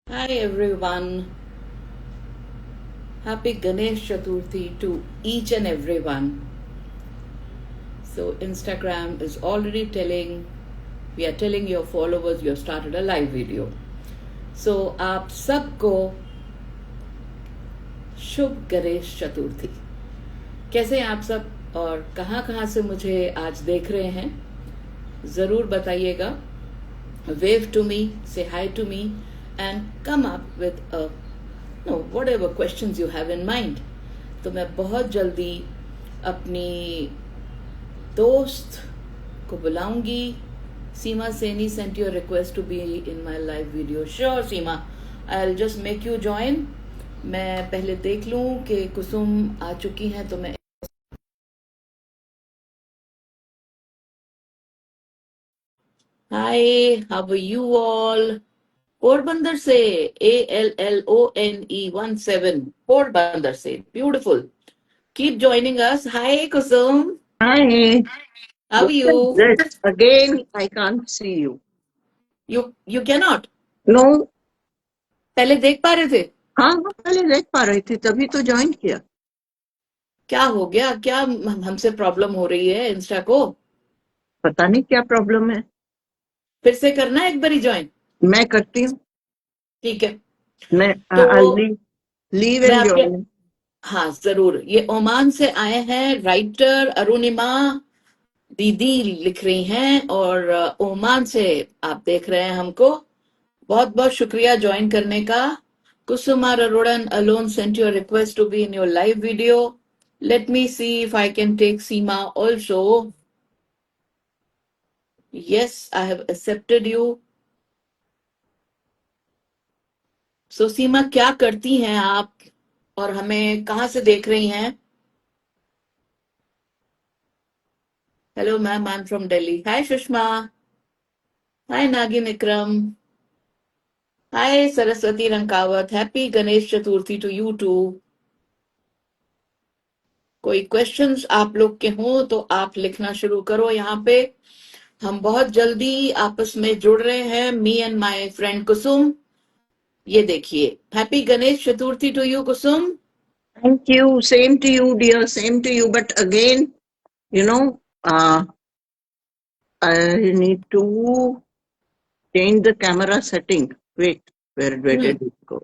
Hi everyone. Happy Ganesh Chaturthi to each and everyone. So Instagram is already we are telling your followers you have started a live video. So आप सबको शुभ गणेश चतुर्थी। कैसे हैं आप सब और कहाँ से मुझे आज देख रहे हैं जरूर बताइएगा। Wave to me, say hi to me and come up with whatever questions you have in mind. तो मैं बहुत जल्दी अपनी दोस्त को बुलाऊंगी। सीमा सेनी sent you a request to be in my live video. Sure Seema, I'll just make you join. मैं पहले देख लूं कि कुसुम आ चुकी हैं तो मैं Hi, how are you all? Porbandar से ALLONE 17 पोरबंदर से beautiful. Keep joining us. Hi Kusum. Hi. How are What is you? this? Again, I can't see you. You cannot. No. पहले देख पा रहे थे? हाँ पहले देख पा रही थी तभी तो ज्वाइन किया। क्या हो गया? क्या हमसे प्रॉब्लम हो रही है इंस्टा को? पता नहीं क्या प्रॉब्लम है। फिर से करना है एक बारी ज्वाइन। मैं करती हूँ। ठीक है मैं तो लीव मैं एंड आपके ज्वाइन। हाँ जरूर। ये ओमान से आए हैं राइटर अरुणिमा दीदी लिख रही हैं और ओमान से आप देख रहे हैं हमको। बहुत बहुत शुक्रिया ज्वाइन करने का। Kusumar Arodan alone sent you a request to be in your live video. Let me see if I can take Seema also. Yes, I have accepted you. So सीमा क्या करती हैं आप और हमें कहाँ से देख रही हैं? Hello ma'am, I'm from Delhi. Hi Shushma. Hi Nagin Ikram. Hi Saraswati Rankawat. Happy Ganesh Chaturthi to you too. कोई क्वेश्चंस आप लोग के हो तो आप लिखना शुरू करो यहाँ पे। हम बहुत जल्दी आपस में जुड़ रहे हैं। Me and my friend Kusum. ये देखिए, happy Ganesh Chaturthi to you Kusum. Thank you. Same to you, dear. Same to you. But again, I need to change the camera setting. Wait, where did it go?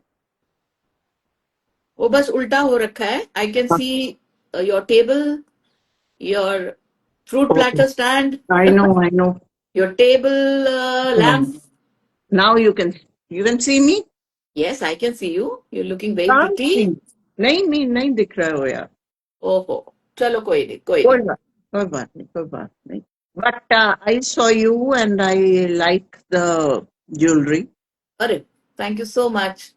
वो बस उल्टा हो रखा है। आई can see your table, your fruit Okay. Platter stand, I know. Your table lamp. Now you can see me? Yes I can C you, you looking very Can't pretty. see. नहीं दिख रहा हो यार। ओहो, चलो कोई नहीं कोई कोई नहीं। बात नहीं। But I saw you and I like the jewelry. अरे थैंक यू सो मच।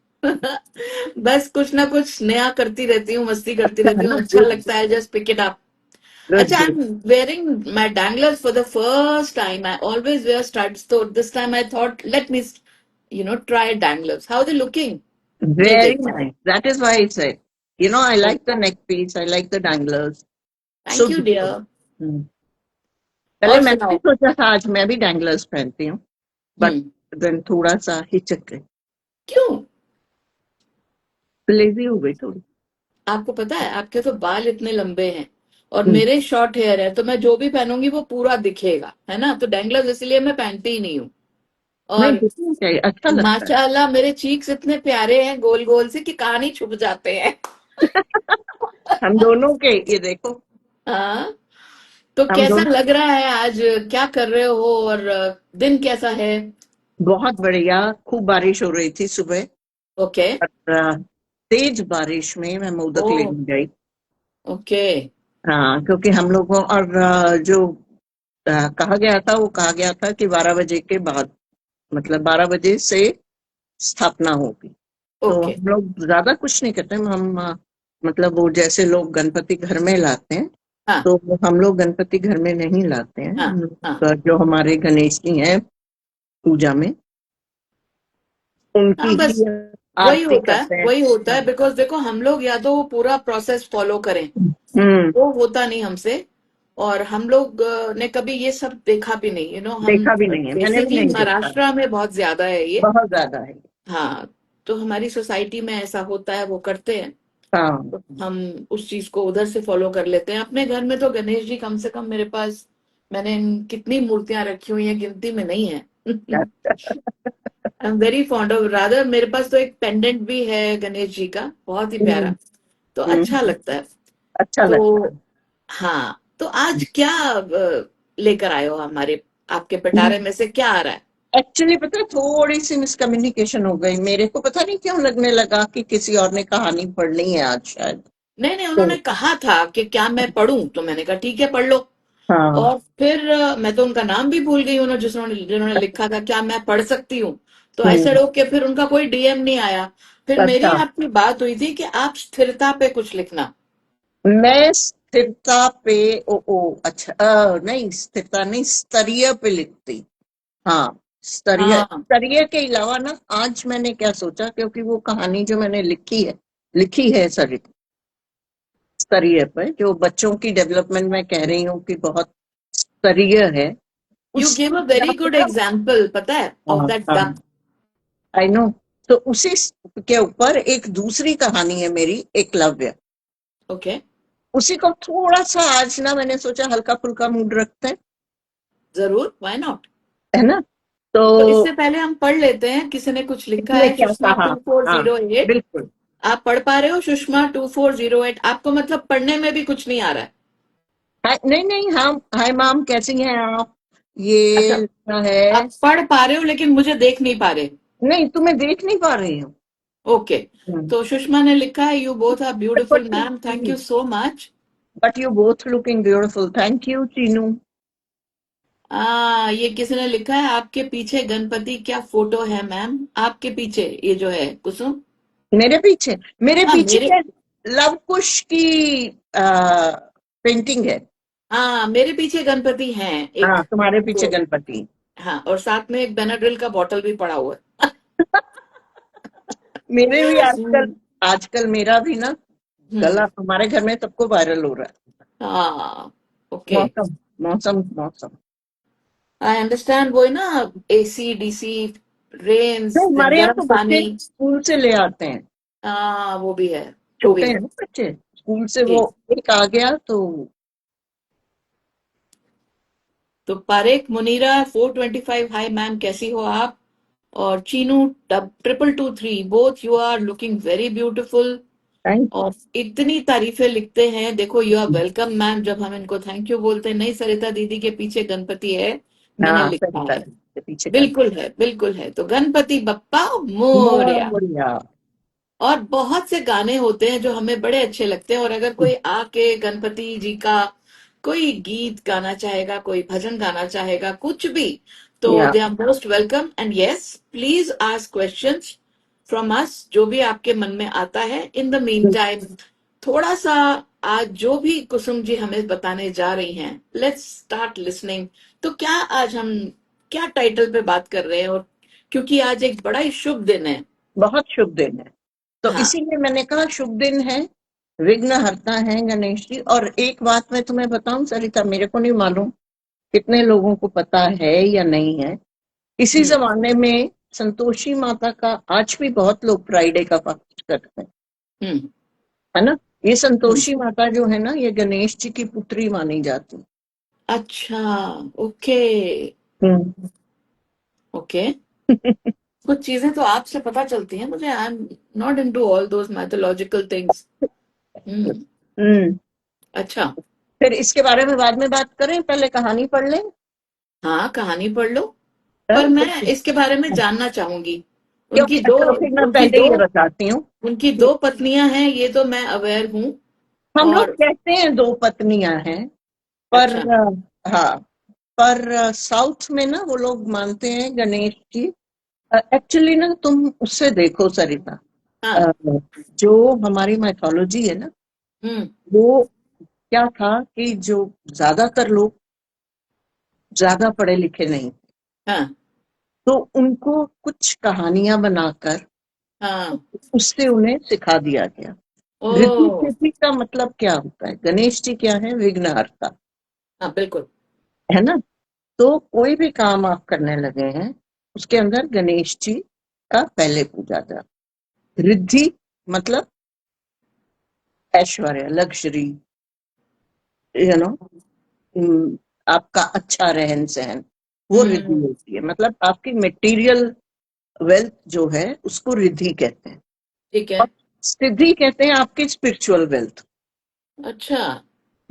बस कुछ ना कुछ नया करती रहती हूँ, मस्ती करती अच्छा है रहती हूँ, ना? अच्छा लगता है, just pick it up. Acha, Good. I'm wearing my danglers for the first time. I always wear studs, so this time I thought, let me, try danglers. How are they looking? ये Very देखो। nice. That is why I said, I like the neck piece. I like the danglers. Thank So you, beautiful. dear. पहले और मैंने भी सुनाओ। सोचा था आज मैं भी danglers पहनती हूँ, but then थोड़ा सा हिचक गई, क्यों? लेजी हो गई थोड़ी। आपको पता है आपके तो बाल इतने लंबे हैं और हम्म, मेरे शॉर्ट हेयर है, तो मैं जो भी पहनूंगी वो पूरा दिखेगा, है ना? तो डैंगलर्स इसलिए मैं पहनती ही नहीं हूँ। नहीं और दिखना चाहिए, अच्छा लगता है। माशाल्लाह मेरे चीक्स इतने प्यारे हैं गोल गोल से कि कहाँ नहीं छुप जाते हैं। हम दोनों के ये देखो, हाँ, तो हम कैसा दोनों लग रहा है आज? क्या कर रहे हो और दिन कैसा है? बहुत बढ़िया। खूब बारिश हो रही थी सुबह ओके। और तेज बारिश में मैं मोदक ओ लेने गई। ओके। हाँ, क्योंकि हम लोगों और जो कहा गया था कि 12 बजे के बाद, मतलब 12 बजे से स्थापना होगी। तो ओके। हम लोग ज्यादा कुछ नहीं करते। हम मतलब वो जैसे लोग गणपति घर में लाते हैं, हाँ तो हम लोग गणपति घर में नहीं लाते हैं। हाँ हम हाँ लोग जो हमारे गणेश जी हैं पूजा में, उनकी हाँ, बस ही आरती करते हैं। वही होता है। बिकॉज देखो हम लोग या तो वो पूरा प्रोसेस फॉलो करें, हम्म, वो होता नहीं हमसे। और हम लोग ने कभी ये सब देखा भी नहीं, हम देखा भी नहीं है, मैंने भी बेसिकली नहीं देखा। महाराष्ट्र में बहुत ज्यादा है ये। बहुत ज्यादा है। हाँ, तो हमारी सोसाइटी में ऐसा होता है, वो करते हैं, हाँ। तो हम उस चीज को उधर से फॉलो कर लेते हैं। अपने घर में तो गणेश जी कम से कम मेरे पास, मैंने कितनी मूर्तियां रखी हुई हैं, गिनती में नहीं है। आई am very fond of, rather मेरे पास तो एक पेंडेंट भी है गणेश जी का, बहुत ही प्यारा, हम्म, तो अच्छा हम्म, लगता है। अच्छा तो लगता हाँ, तो आज क्या लेकर आए हो हमारे, आपके है। पिटारे में से क्या आ रहा है? एक्चुअली पता है, थोड़ी सी मिसकम्युनिकेशन हो गई, मेरे को पता नहीं क्यों लगने लगा कि किसी और ने कहानी पढ़नी है आज शायद। नहीं नहीं, तो उन्होंने कहा था कि क्या मैं पढ़ूं, तो मैंने कहा ठीक है पढ़ लो। हाँ। और फिर मैं तो उनका नाम भी भूल गई, उन्होंने जिन्होंने जिन्होंने लिखा था क्या मैं पढ़ सकती हूँ, तो आई सेड हम्म। ओके, फिर उनका कोई डीएम नहीं आया। फिर मेरी अच्छा, आपकी बात हुई थी कि आप स्थिरता पे कुछ लिखना। मैं स्थिरता पे, ओ अच्छा, नहीं स्थिरता नहीं, स्तरीय पे लिखती। हाँ, स्तरीय हाँ स्तरीय के अलावा ना, आज मैंने क्या सोचा, क्योंकि वो कहानी जो मैंने लिखी है सॉरी, स्तरीय पे, जो बच्चों की डेवलपमेंट में कह रही हूँ कि बहुत स्तरीय है, यू उस give a very good example, पता है, ऑफ हाँ, दैट हाँ, डक। I know. तो उसी के ऊपर एक दूसरी कहानी है मेरी, एकलव्य। ओके, उसी को थोड़ा सा आज ना मैंने सोचा हल्का फुल्का मूड रखते हैं, जरूर, व्हाई नॉट। है ना। तो तो इससे पहले हम पढ़ लेते हैं, किसी ने कुछ लिखा इसने है, क्या सुषमा कहा। हाँ, 2408। बिल्कुल। आप पढ़ पा रहे हो सुषमा 2408? आपको मतलब पढ़ने में भी कुछ नहीं आ रहा है? हाय, नहीं नहीं, हाँ, हाय मैम, कैसी हैं आप, ये अच्छा, लिखना है। आप पढ़ पा रहे हो लेकिन मुझे देख नहीं पा रहे। नहीं, तुम्हें देख नहीं पा रही हूँ। ओके, तो सुषमा ने लिखा है, you both are beautiful but ma'am, thank you so much. But you both looking beautiful, thank you Chinu. ये किसी ने लिखा है, आपके पीछे गणपति क्या फोटो है मैम, आपके पीछे ये जो है कुसुम। मेरे पीछे, मेरे हाँ पीछे मेरे, लव कुश की पेंटिंग है। हाँ मेरे पीछे गणपति हैं एक, हाँ, तुम्हारे पीछे तो गणपति। हाँ, और साथ में एक बेनाड्रिल का बॉटल भी पड़ा हुआ मेरे भी है। आजकल, आजकल मेरा भी ना गला, हम्म, हमारे घर में सबको वायरल हो रहा हाँ, है। ओके, मौसम, मौसम, मौसम। आई अंडरस्टैंड, वो है ना, एसी डीसी, रेन्स, तो देन हमारे यहाँ गर्म तो पानी। बच्चे स्कूल से ले आते हैं, हाँ वो भी है, वो छोटे भी हैं है। ना बच्चे, स्कूल से जी, वो एक आ गया तो। तो पारेख मुनीरा 425, हाय मैम कैसी हो आप? और Chinu 2223, both you are looking very beautiful. Thank और इतनी तारीफें लिखते हैं, देखो यू आर वेलकम मैम, जब हम इनको थैंक यू बोलते हैं। नहीं, सरिता दीदी के पीछे गणपति है, मैंने हाँ, सही लिखा है। तरह से पीछे कर। बिल्कुल है, बिल्कुल है, तो गणपति बप्पा मोरया। मोरिया। और बहुत से गाने होते हैं जो हमें बड़े अच्छे लगते हैं, और अगर कोई आके गणपति जी का कोई गीत गाना चाहेगा, कोई भजन गाना चाहेगा, कुछ भी, तो या they are most welcome. And yes, please ask questions from us, जो भी आपके मन में आता है। इन द मीन टाइम, थोड़ा सा आज जो भी कुसुम जी हमें बताने जा रही हैं, लेट्स स्टार्ट लिसनिंग। तो क्या आज हम क्या टाइटल पे बात कर रहे हैं, और क्योंकि आज एक बड़ा ही शुभ दिन है। बहुत शुभ दिन है, तो हाँ, इसीलिए मैंने कहा शुभ दिन है, विघ्न हरता है गणेश जी। और एक बात मैं तुम्हें बताऊं सरिता, मेरे को नहीं मालूम कितने लोगों को पता है या नहीं है, इसी हम्म, जमाने में संतोषी माता का आज भी बहुत लोग फ्राइडे का पाठ करते हैं, हम्म, है ना। ये हम्म, संतोषी माता जो है ना, ये गणेश जी की पुत्री मानी जाती अच्छा, ओके, है। हम्म। ओके। कुछ चीजें तो आपसे पता चलती हैं मुझे, I am not into all those mythological things. Hmm, hmm. अच्छा, फिर इसके बारे में बाद में बात करें, पहले कहानी पढ़ लें। हाँ कहानी पढ़ लो, पर तो मैं इसके बारे में जानना चाहूंगी। उनकी क्योंकि दो चलो फिर मैं उनकी पहले दो ये बताती हूँ उनकी कि दो पत्नियां हैं, ये तो मैं अवेयर हूँ। हम लोग और कहते हैं दो पत्नियां हैं, पर अच्छा, हाँ, पर साउथ में ना वो लोग मानते हैं गणेश जी। एक्चुअली ना तुम उससे देखो सरिता, हाँ, अ, जो हमारी माइथोलॉजी है ना, हम्म, वो क्या था कि जो ज्यादातर लोग ज्यादा पढ़े लिखे नहीं, हाँ, तो उनको कुछ कहानियां बनाकर हाँ, उससे उन्हें सिखा दिया गया। ओ, ऋषि सिद्धि का मतलब क्या होता है, गणेश जी क्या है, विघ्नहर्ता, हाँ बिल्कुल, है ना। तो कोई भी काम आप करने लगे हैं, उसके अंदर गणेश जी का पहले पूजा जाता रिद्धि मतलब ऐश्वर्य, लग्जरी, यू नो, आपका अच्छा रहन सहन, वो रिद्धि हम्म। होती है। मतलब आपकी मटेरियल वेल्थ जो है उसको रिद्धि कहते हैं। ठीक और है। सिद्धि कहते हैं आपकी स्पिरिचुअल वेल्थ। अच्छा।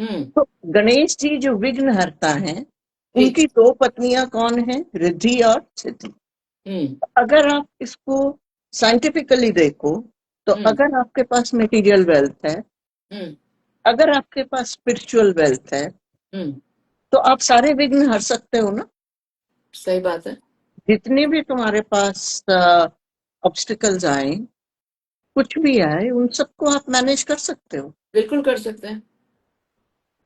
हम्म। तो गणेश जी जो विघ्न हरता हैं, जी। उनकी दो पत्नियां कौन है? रिद्धि और सिद्धि। हम्म। अगर आप इसको साइंटिफिकली देखो, तो हम्म। अगर आपके पास मटेरियल वेल्थ है, हम्म। अगर आपके पास स्पिरिचुअल वेल्थ है, हम्म। तो आप सारे विघ्न हर सकते हो ना। सही बात है। जितने भी तुम्हारे पास ऑब्स्टिकल्स आए, कुछ भी आए, उन सबको आप मैनेज कर सकते हो, बिल्कुल कर सकते हैं।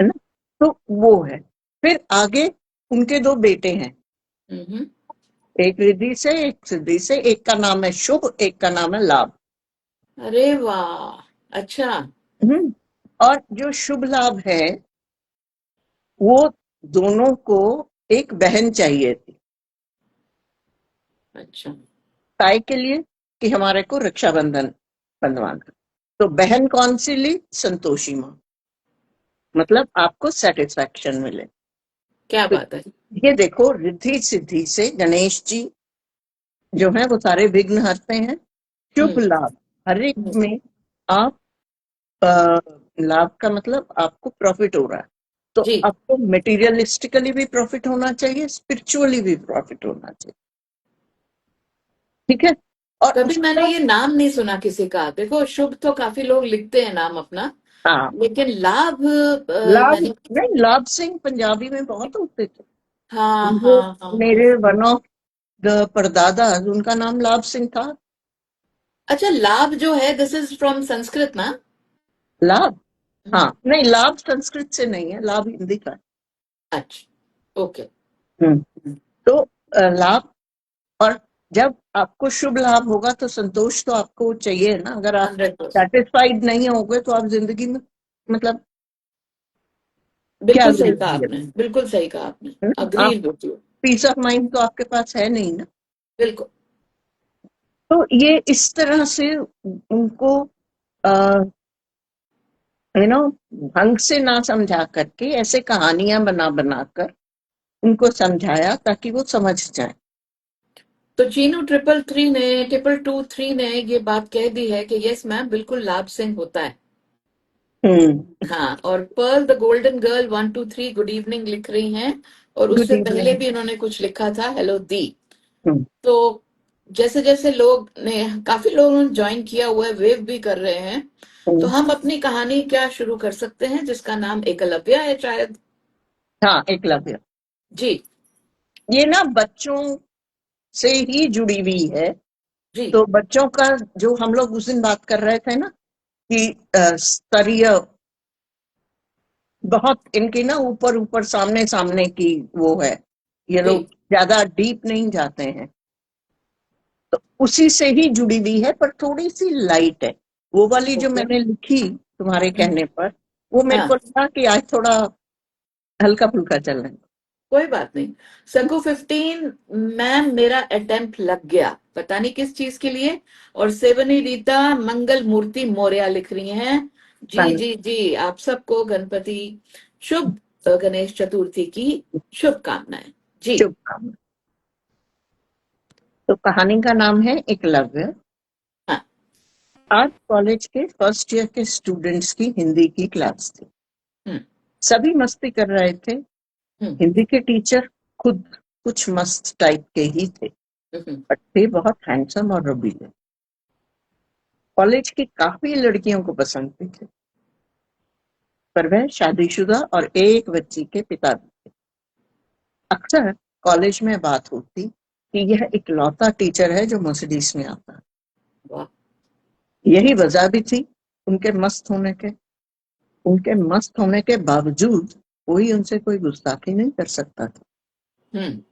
है ना। तो वो है। फिर आगे उनके दो बेटे हैं, हम्म। एक रिद्धि से, एक सिद्धि से। एक का नाम है शुभ, एक का नाम है लाभ। अरे वाह। अच्छा। हम्म। और जो शुभ लाभ है, वो दोनों को एक बहन चाहिए थी। अच्छा। काय के लिए? कि हमारे को रक्षाबंधन बंधवाना। तो बहन कौन सी ली? संतोषी माँ। मतलब आपको सेटिस्फैक्शन मिले। क्या तो बात है। ये देखो, रिद्धि सिद्धि से गणेश जी जो है वो सारे विघ्न हरते हैं। शुभ हम्म। लाभ, हर एक हम्म। में आप अ, लाभ का मतलब आपको प्रॉफिट हो रहा है, तो जी। आपको मटेरियलिस्टिकली भी प्रॉफिट होना चाहिए, स्पिरिचुअली भी प्रॉफिट होना चाहिए। ठीक है। और कभी मैंने उसका, ये नाम नहीं सुना किसी का। देखो, शुभ तो काफी लोग लिखते हैं नाम अपना, हाँ, लेकिन लाभ लाभ मैंने। नहीं, लाभ सिंह पंजाबी में बहुत होते थे। हाँ वो हाँ हाँ हाँ। मेरे वन ऑफ द परदादा, उनका नाम लाभ सिंह था। अच्छा, लाभ जो है दिस इज फ्रॉम संस्कृत ना? लाभ, हाँ, हम्म। नहीं, लाभ संस्कृत से नहीं है, लाभ हिंदी का है। अच्छा। ओके। हम्म। तो लाभ, और जब आपको शुभ लाभ होगा तो संतोष तो आपको चाहिए ना। अगर आप 100%। सेटिस्फाइड नहीं होगे तो आप जिंदगी में, मतलब क्या बिल्कुल सही कहा जिंदगी है? आपने, बिल्कुल सही कहा आपने। है ना? आप agree with you. Peace of mind तो आपके पास है नहीं ना। बिल्कुल। तो ये इस तरह से उनको यू नो ढंग से ना समझा करके ऐसे कहानियां बना बनाकर उनको समझाया, ताकि वो समझ जाए। तो चीनू 333 ने, 222 ने ये बात कह दी है कि यस मैम, बिल्कुल लाभ सिंह होता है। हम्म। हाँ, और pearl the golden girl 123 good evening लिख रही हैं। और गुड उससे पहले इवनिंग। भी इन्होंने कुछ लिखा था, हेलो दी। तो जैसे जैसे लोग ने, काफी लोगों ने ज्वाइन किया हुआ है, वेव भी कर रहे हैं। तो हम अपनी कहानी क्या शुरू कर सकते हैं, जिसका नाम एकलव्य है शायद। हाँ, एकलव्य। जी। ये ना बच्चों से ही जुड़ी हुई है। जी। तो बच्चों का, जो हम लोग उस दिन बात कर रहे थे ना, कि स्तरीय, बहुत इनकी ना ऊपर ऊपर सामने सामने की वो है, ये जी। लोग ज्यादा डीप नहीं जाते हैं। तो उसी से ही जुड़ी हुई है, पर थोड़ी सी लाइट है। वो वाली जो ओके। मैंने लिखी तुम्हारे कहने पर, वो मेरे हाँ, को लगा कि आज थोड़ा हल्का फुल्का चल रहा कोई बात नहीं। सकू 15, मैम मेरा अटेम्प्ट लग गया, पता नहीं किस चीज के लिए। और सेवनी रीता मंगल मूर्ति मौर्य लिख रही हैं। जी है। जी जी, आप सबको गणपति शुभ गणेश चतुर्थी की शुभकामनाएं। जी। शुभकामना। तो कहानी का नाम है एकलव्य। हाँ। आज कॉलेज के फर्स्ट ईयर के स्टूडेंट्स की हिंदी की क्लास थी। हम्म। सभी मस्ती कर रहे थे। हम्म। हिंदी के टीचर खुद कुछ मस्त टाइप के ही थे, हम्म। बट थे बहुत हैंडसम और रबीले। कॉलेज की काफी लड़कियों को पसंद भी थे, पर वह शादीशुदा और एक बच्ची के पिता भी थे। अक्सर कॉलेज में बात होती कि यह इकलौता टीचर है जो मर्सिडीज में आता है। वाह। यही वजह भी थी उनके मस्त होने के। उनके मस्त होने के बावजूद कोई उनसे कोई गुस्ताखी नहीं कर सकता था। हम्म।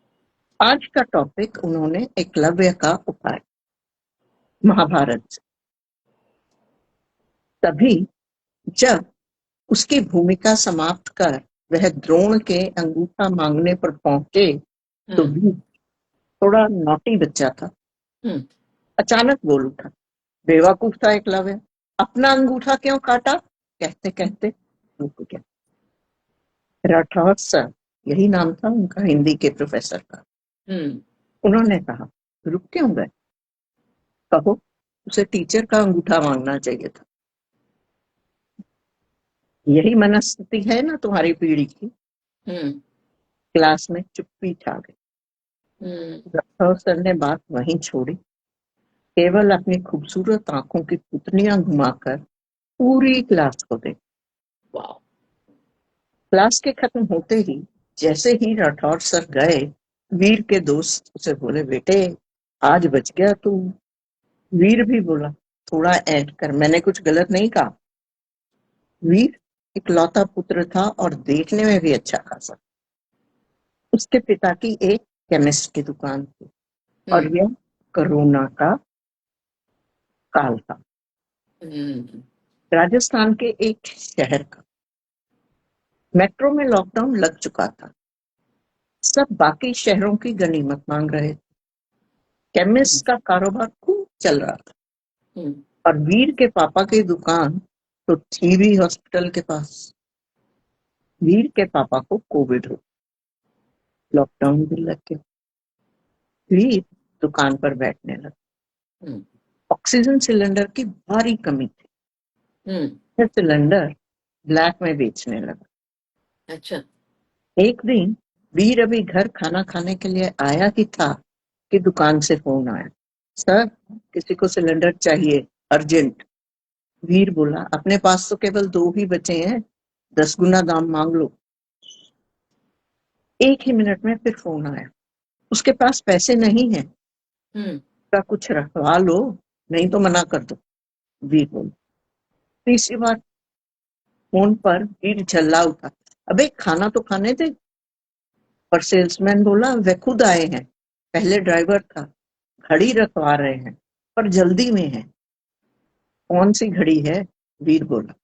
आज का टॉपिक उन्होंने एकलव्य का उठाया, महाभारत से। तभी जब उसकी भूमिका समाप्त कर वह द्रोण के अंगूठा मांगने पर पहुंचे, तो हम्म। भी थोड़ा नॉटी बच्चा था, हम्म। अचानक बोल उठा, बेवकूफ था एकलव्य, अपना अंगूठा क्यों काटा, कहते कहते रुक गया। राठौर सर, यही नाम था उनका हिंदी के प्रोफेसर का। उन्होंने कहा, रुक क्यों गए, कहो उसे टीचर का अंगूठा मांगना चाहिए था। यही मनस्थिति है ना तुम्हारी पीढ़ी की। क्लास में चुप्पी छा गई। राठौर सर ने बात वहीं छोड़ी, केवल अपनी खूबसूरत आंखों की पुतलियां घुमाकर पूरी क्लास को देख। क्लास के खत्म होते ही जैसे ही राठौर सर गए, वीर के दोस्त उसे बोले, बेटे आज बच गया तू। वीर भी बोला, थोड़ा ऐड कर, मैंने कुछ गलत नहीं कहा। वीर इकलौता पुत्र था और देखने में भी अच्छा खासा। उसके पिता की एक केमिस्ट की दुकान थी और यह कोरोना का काल था। राजस्थान के एक शहर का। मेट्रो में लॉकडाउन लग चुका था। सब बाकी शहरों की गनीमत मांग रहे थे। केमिस्ट का कारोबार खूब चल रहा था और वीर के पापा की दुकान तो थी भी हॉस्पिटल के पास। वीर के पापा को कोविड हो, लॉकडाउन भी लग गया। वीर दुकान पर बैठने लगा। ऑक्सीजन सिलेंडर की भारी कमी थी। सिलेंडर ब्लैक में बेचने लगा। अच्छा। एक दिन वीर अभी घर खाना खाने के लिए आया ही था कि दुकान से फोन आया, सर किसी को सिलेंडर चाहिए अर्जेंट। वीर बोला, अपने पास तो केवल 2 ही बचे हैं, 10 गुना दाम मांग लो। एक ही मिनट में फिर फोन आया, उसके पास पैसे नहीं है, का कुछ रखवा लो नहीं तो मना कर दो। वीर बोला। तीसरी बार फोन पर वीर झल्ला उठा, अबे खाना तो खाने दे। पर सेल्समैन बोला, वे खुद आए हैं, पहले ड्राइवर था, घड़ी रखवा रहे हैं पर जल्दी में है। कौन सी घड़ी है, वीर बोला।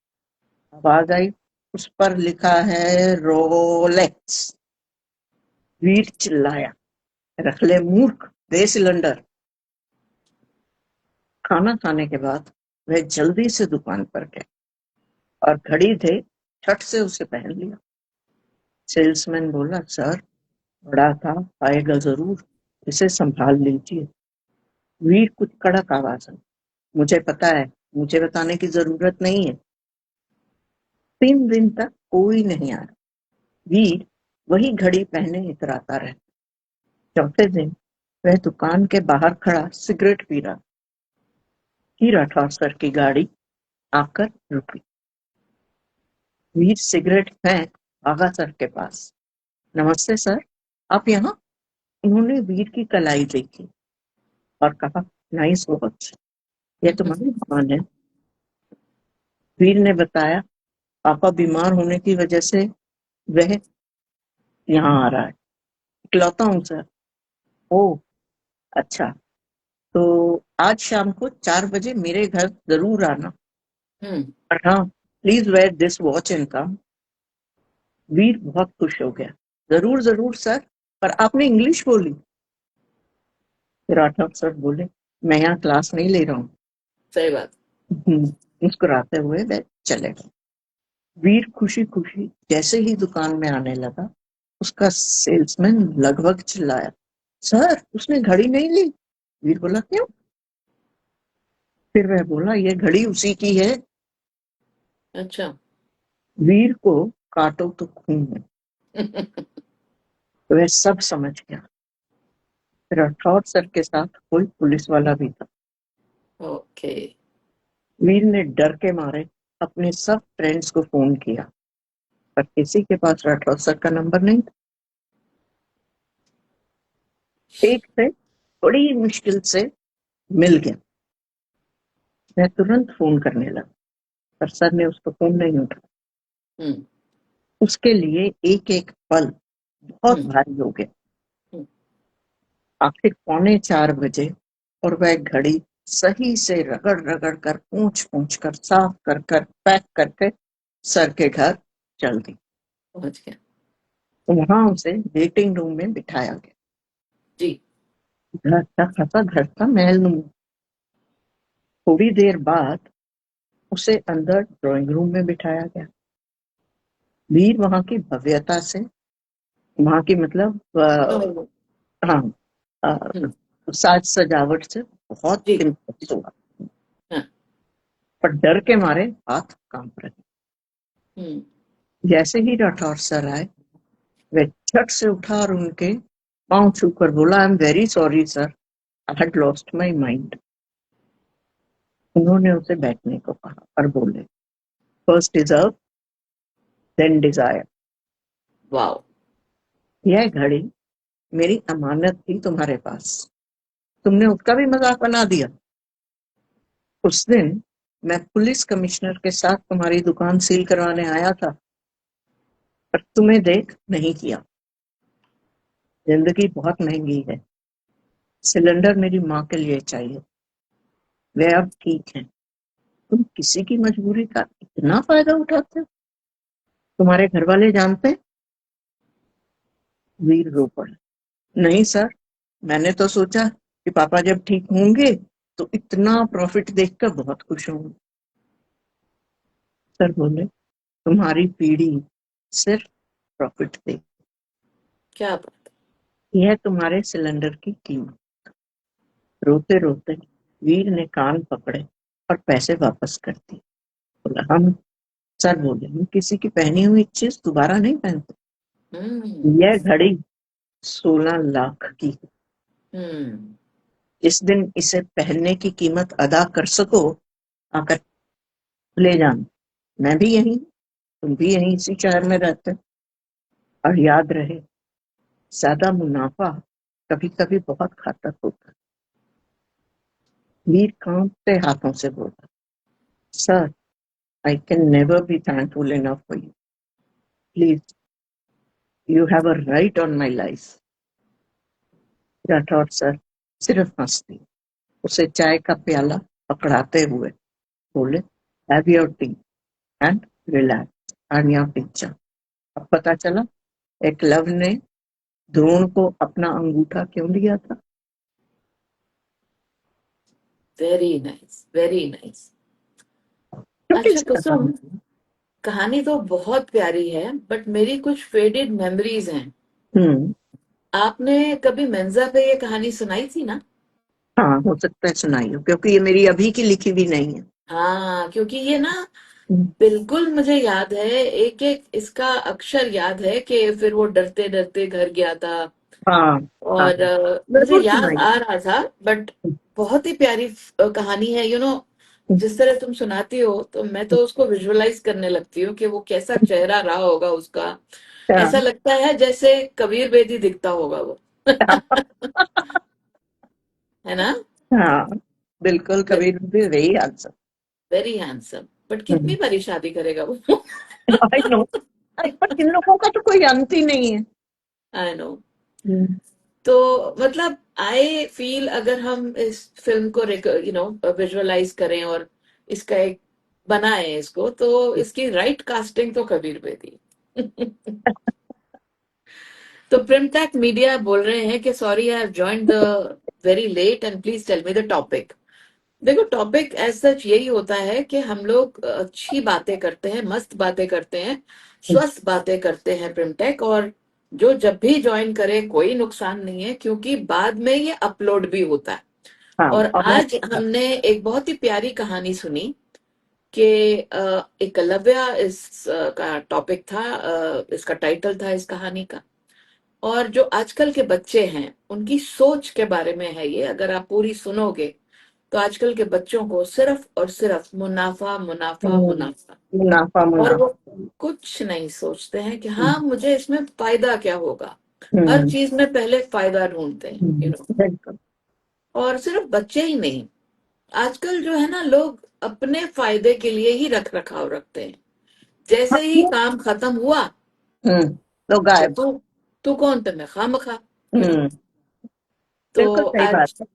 आवाज आई, उस पर लिखा है रोलेक्स। वीर चिल्लाया, रख ले मूर्ख, दे सिलेंडर। खाना खाने के बाद वह जल्दी से दुकान पर गए और घड़ी थे छट से उसे पहन लिया। सेल्समैन बोला, सर बड़ा था, आएगा जरूर, इसे संभाल लीजिए। वीर कुछ कड़क आवाज में, मुझे पता है, मुझे बताने की जरूरत नहीं है। 3 दिन तक कोई नहीं आया। वीर वही घड़ी पहने इतराता रहा। चौथे दिन वह दुकान के बाहर खड़ा सिगरेट पी रहा कि राठौर सर की गाड़ी आकर रुकी। वीर सिगरेट फेंक भागा सर के पास। नमस्ते सर, आप यहाँ? उन्होंने वीर की कलाई देखी और कहा, नाइस वॉच, यह तुम्हारी दुकान है? वीर ने बताया, पापा बीमार होने की वजह से वह यहाँ आ रहा है, इकलौता हूँ सर। ओ अच्छा, तो आज शाम को 4 बजे मेरे घर जरूर आना। और हाँ, please wear this watch in come. Veer बहुत खुश हो गया, जरूर जरूर सर, पर आपने इंग्लिश बोली। राठौर सर बोले, मैं यहाँ क्लास नहीं ले रहा हूँ। सही बात। मुस्कुराते हुए वह चले गए। वीर खुशी खुशी जैसे ही दुकान में आने लगा, उसका सेल्समैन लगभग चिल्लाया, सर उसने घड़ी नहीं ली। वीर बोला, क्यों? फिर वह बोला, ये घड़ी उसी की है। अच्छा। वीर को काटो तो खून है। वह सब समझ गया। राठौर सर के साथ कोई पुलिस वाला भी था। ओके। वीर ने डर के मारे अपने सब फ्रेंड्स को फोन किया, पर किसी के पास राठौर सर का नंबर नहीं था। एक से बड़ी मुश्किल से मिल गया। मैं तुरंत फोन करने लगा, पर सर ने उसको फोन नहीं उठाया। उसके लिए एक एक पल बहुत भारी हो गया। आखिर 3:45 बजे और वह घड़ी सही से रगड़ रगड़ कर पूंछ पूंछ कर साफ कर कर पैक करके सर के घर चल दी। पहुंच गया। वहां उसे वेटिंग रूम में बिठाया गया। जी। घर का खासा घर था, महल नुमा। थोड़ी देर बाद उसे अंदर ड्राइंग रूम में बिठाया गया। वीर वहां की भव्यता से, वहां की मतलब ओह, हाँ, हम्म, साज सजावट से बहुत जी, इम्प्रेस हुआ, हाँ, पर डर के मारे हाथ कांप रहे। हम्म, जैसे ही राठौर सर आए, वह झट से उठा और उनके पांव छूकर बोला, I am very sorry sir, I had lost my mind. उन्होंने उसे बैठने को कहा और बोले, first deserve then desire. Wow, यह घड़ी मेरी अमानत थी तुम्हारे पास, तुमने उसका भी मजाक बना दिया। उस दिन मैं पुलिस कमिश्नर के साथ तुम्हारी दुकान सील करवाने आया था, पर तुम्हें देख नहीं किया। जिंदगी बहुत महंगी है, सिलेंडर मेरी माँ के लिए चाहिए, वे अब ठीक है। तुम किसी की मजबूरी का इतना फायदा उठाते हो, तुम्हारे घर वाले जानते हैं? वीर रो पड़ा, नहीं सर, मैंने तो सोचा कि पापा जब ठीक होंगे तो इतना प्रॉफिट देखकर बहुत खुश होंगे। सर बोले, तुम्हारी पीढ़ी सिर्फ प्रॉफिट देगी, क्या बात। यह तुम्हारे सिलेंडर की कीमत। रोते रोते वीर ने कान पकड़े और पैसे वापस कर दिए। बोला, हम सर बोले, हम किसी की पहनी हुई चीज दोबारा नहीं पहनते। हम्म, यह घड़ी 16 लाख की है। हम्म, जिस दिन इसे पहनने की कीमत अदा कर सको, आकर ले जाना। मैं भी यही, तुम भी यही इसी शहर में रहते हो। और याद रहे, ज्यादा मुनाफा कभी कभी बहुत घातक होता है। वीर कांपते हाथों से बोला, sir, I can never be thankful enough for you, please, you have a right on my life. Rathore sir सिर्फ हंस दिए, उसे चाय का प्याला पकड़ाते हुए बोले, have your T and relax, I am your teacher. अब पता चला एकलव्य ने द्रोण को अपना अंगूठा क्यों दिया था। Very nice, very nice. क्योंकि अच्छा इस कुसुम, कहानी कहानी तो बहुत प्यारी है, बट मेरी कुछ फेडेड मेमोरीज हैं। हम्म, आपने कभी मेंजा पे ये कहानी सुनाई थी ना? हाँ, हो सकता है सुनाई हो, क्योंकि ये मेरी अभी की लिखी भी नहीं है। हाँ, क्योंकि ये ना हम्म, बिल्कुल मुझे याद है, एक एक इसका अक्षर याद है कि फिर वो डरते डरते घर गया था। हाँ, हाँ, और मुझे जरूर याद सुनाई। आ रहा था, बट बहुत ही प्यारी कहानी है, जिस तरह तुम सुनाती हो तो मैं तो उसको विजुअलाइज करने लगती हूँ कि वो कैसा चेहरा रहा होगा उसका। ऐसा हाँ, लगता है जैसे कबीर बेदी दिखता होगा वो। है ना? हाँ, बिल्कुल, कबीर भी वही आंसर। वेरी हैंडसम, बट कितनी बारी शादी करेगा वो? आई नो, पर इन लोगों का तो कोई अंत ही नहीं है। I know. हम्म, तो मतलब आई फील अगर हम इस फिल्म को विजुअलाइज करें और इसका एक बनाएं इसको, तो इसकी राइट कास्टिंग तो कबीर बेदी। तो प्रिमटेक मीडिया बोल रहे हैं कि sorry, I have joined the very late and please tell me the topic. देखो, टॉपिक एज सच यही होता है कि हम लोग अच्छी बातें करते हैं, मस्त बातें करते हैं, स्वस्थ बातें करते हैं प्रिमटेक। और जो जब भी ज्वाइन करे कोई नुकसान नहीं है, क्योंकि बाद में ये अपलोड भी होता है। हाँ, और और आज हमने एक बहुत ही प्यारी कहानी सुनी कि एकलव्य का टॉपिक था, इसका टाइटल था इस कहानी का। और जो आजकल के बच्चे हैं उनकी सोच के बारे में है ये। अगर आप पूरी सुनोगे तो आजकल के बच्चों को सिर्फ और सिर्फ मुनाफा मुनाफा मुनाफा, मुनाफा और वो मुनाफा। कुछ नहीं सोचते हैं कि हाँ, हम्म, मुझे इसमें फायदा क्या होगा। हर हम्म, चीज में पहले फायदा ढूंढते हैं, बिल्कुल। और सिर्फ बच्चे ही नहीं, आजकल जो है ना, लोग अपने फायदे के लिए ही रख रखाव रखते हैं। हाँ, जैसे ही काम खत्म हुआ हम्म, तो तो गायब। तू कौन, तो मैं खामखा। यू नो हम्म, तो बिल्कुल सही बात आज है।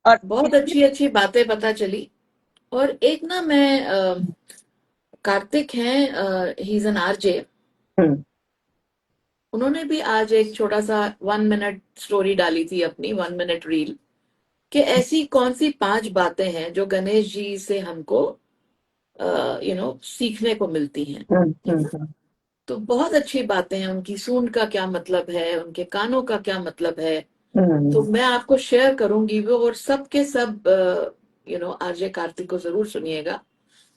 और बहुत इसमें अच्छी अच्छी बातें पता चली। और एक ना, मैं कार्तिक हैं, ही इज एन आरजे। हम्म, उन्होंने भी आज एक छोटा सा 1 मिनट स्टोरी डाली थी, अपनी 1 मिनट रील, कि ऐसी कौन सी 5 बातें हैं जो गणेश जी से हमको सीखने को मिलती हैं, ठीक है। हम्म। तो बहुत अच्छी बातें हैं, उनकी सूंड का क्या मतलब है, उनके कानों का क्या मतलब है, तो हम्म। मैं आपको शेयर करूंगी वो, और सब के सब आरजे कार्तिक को जरूर सुनिएगा।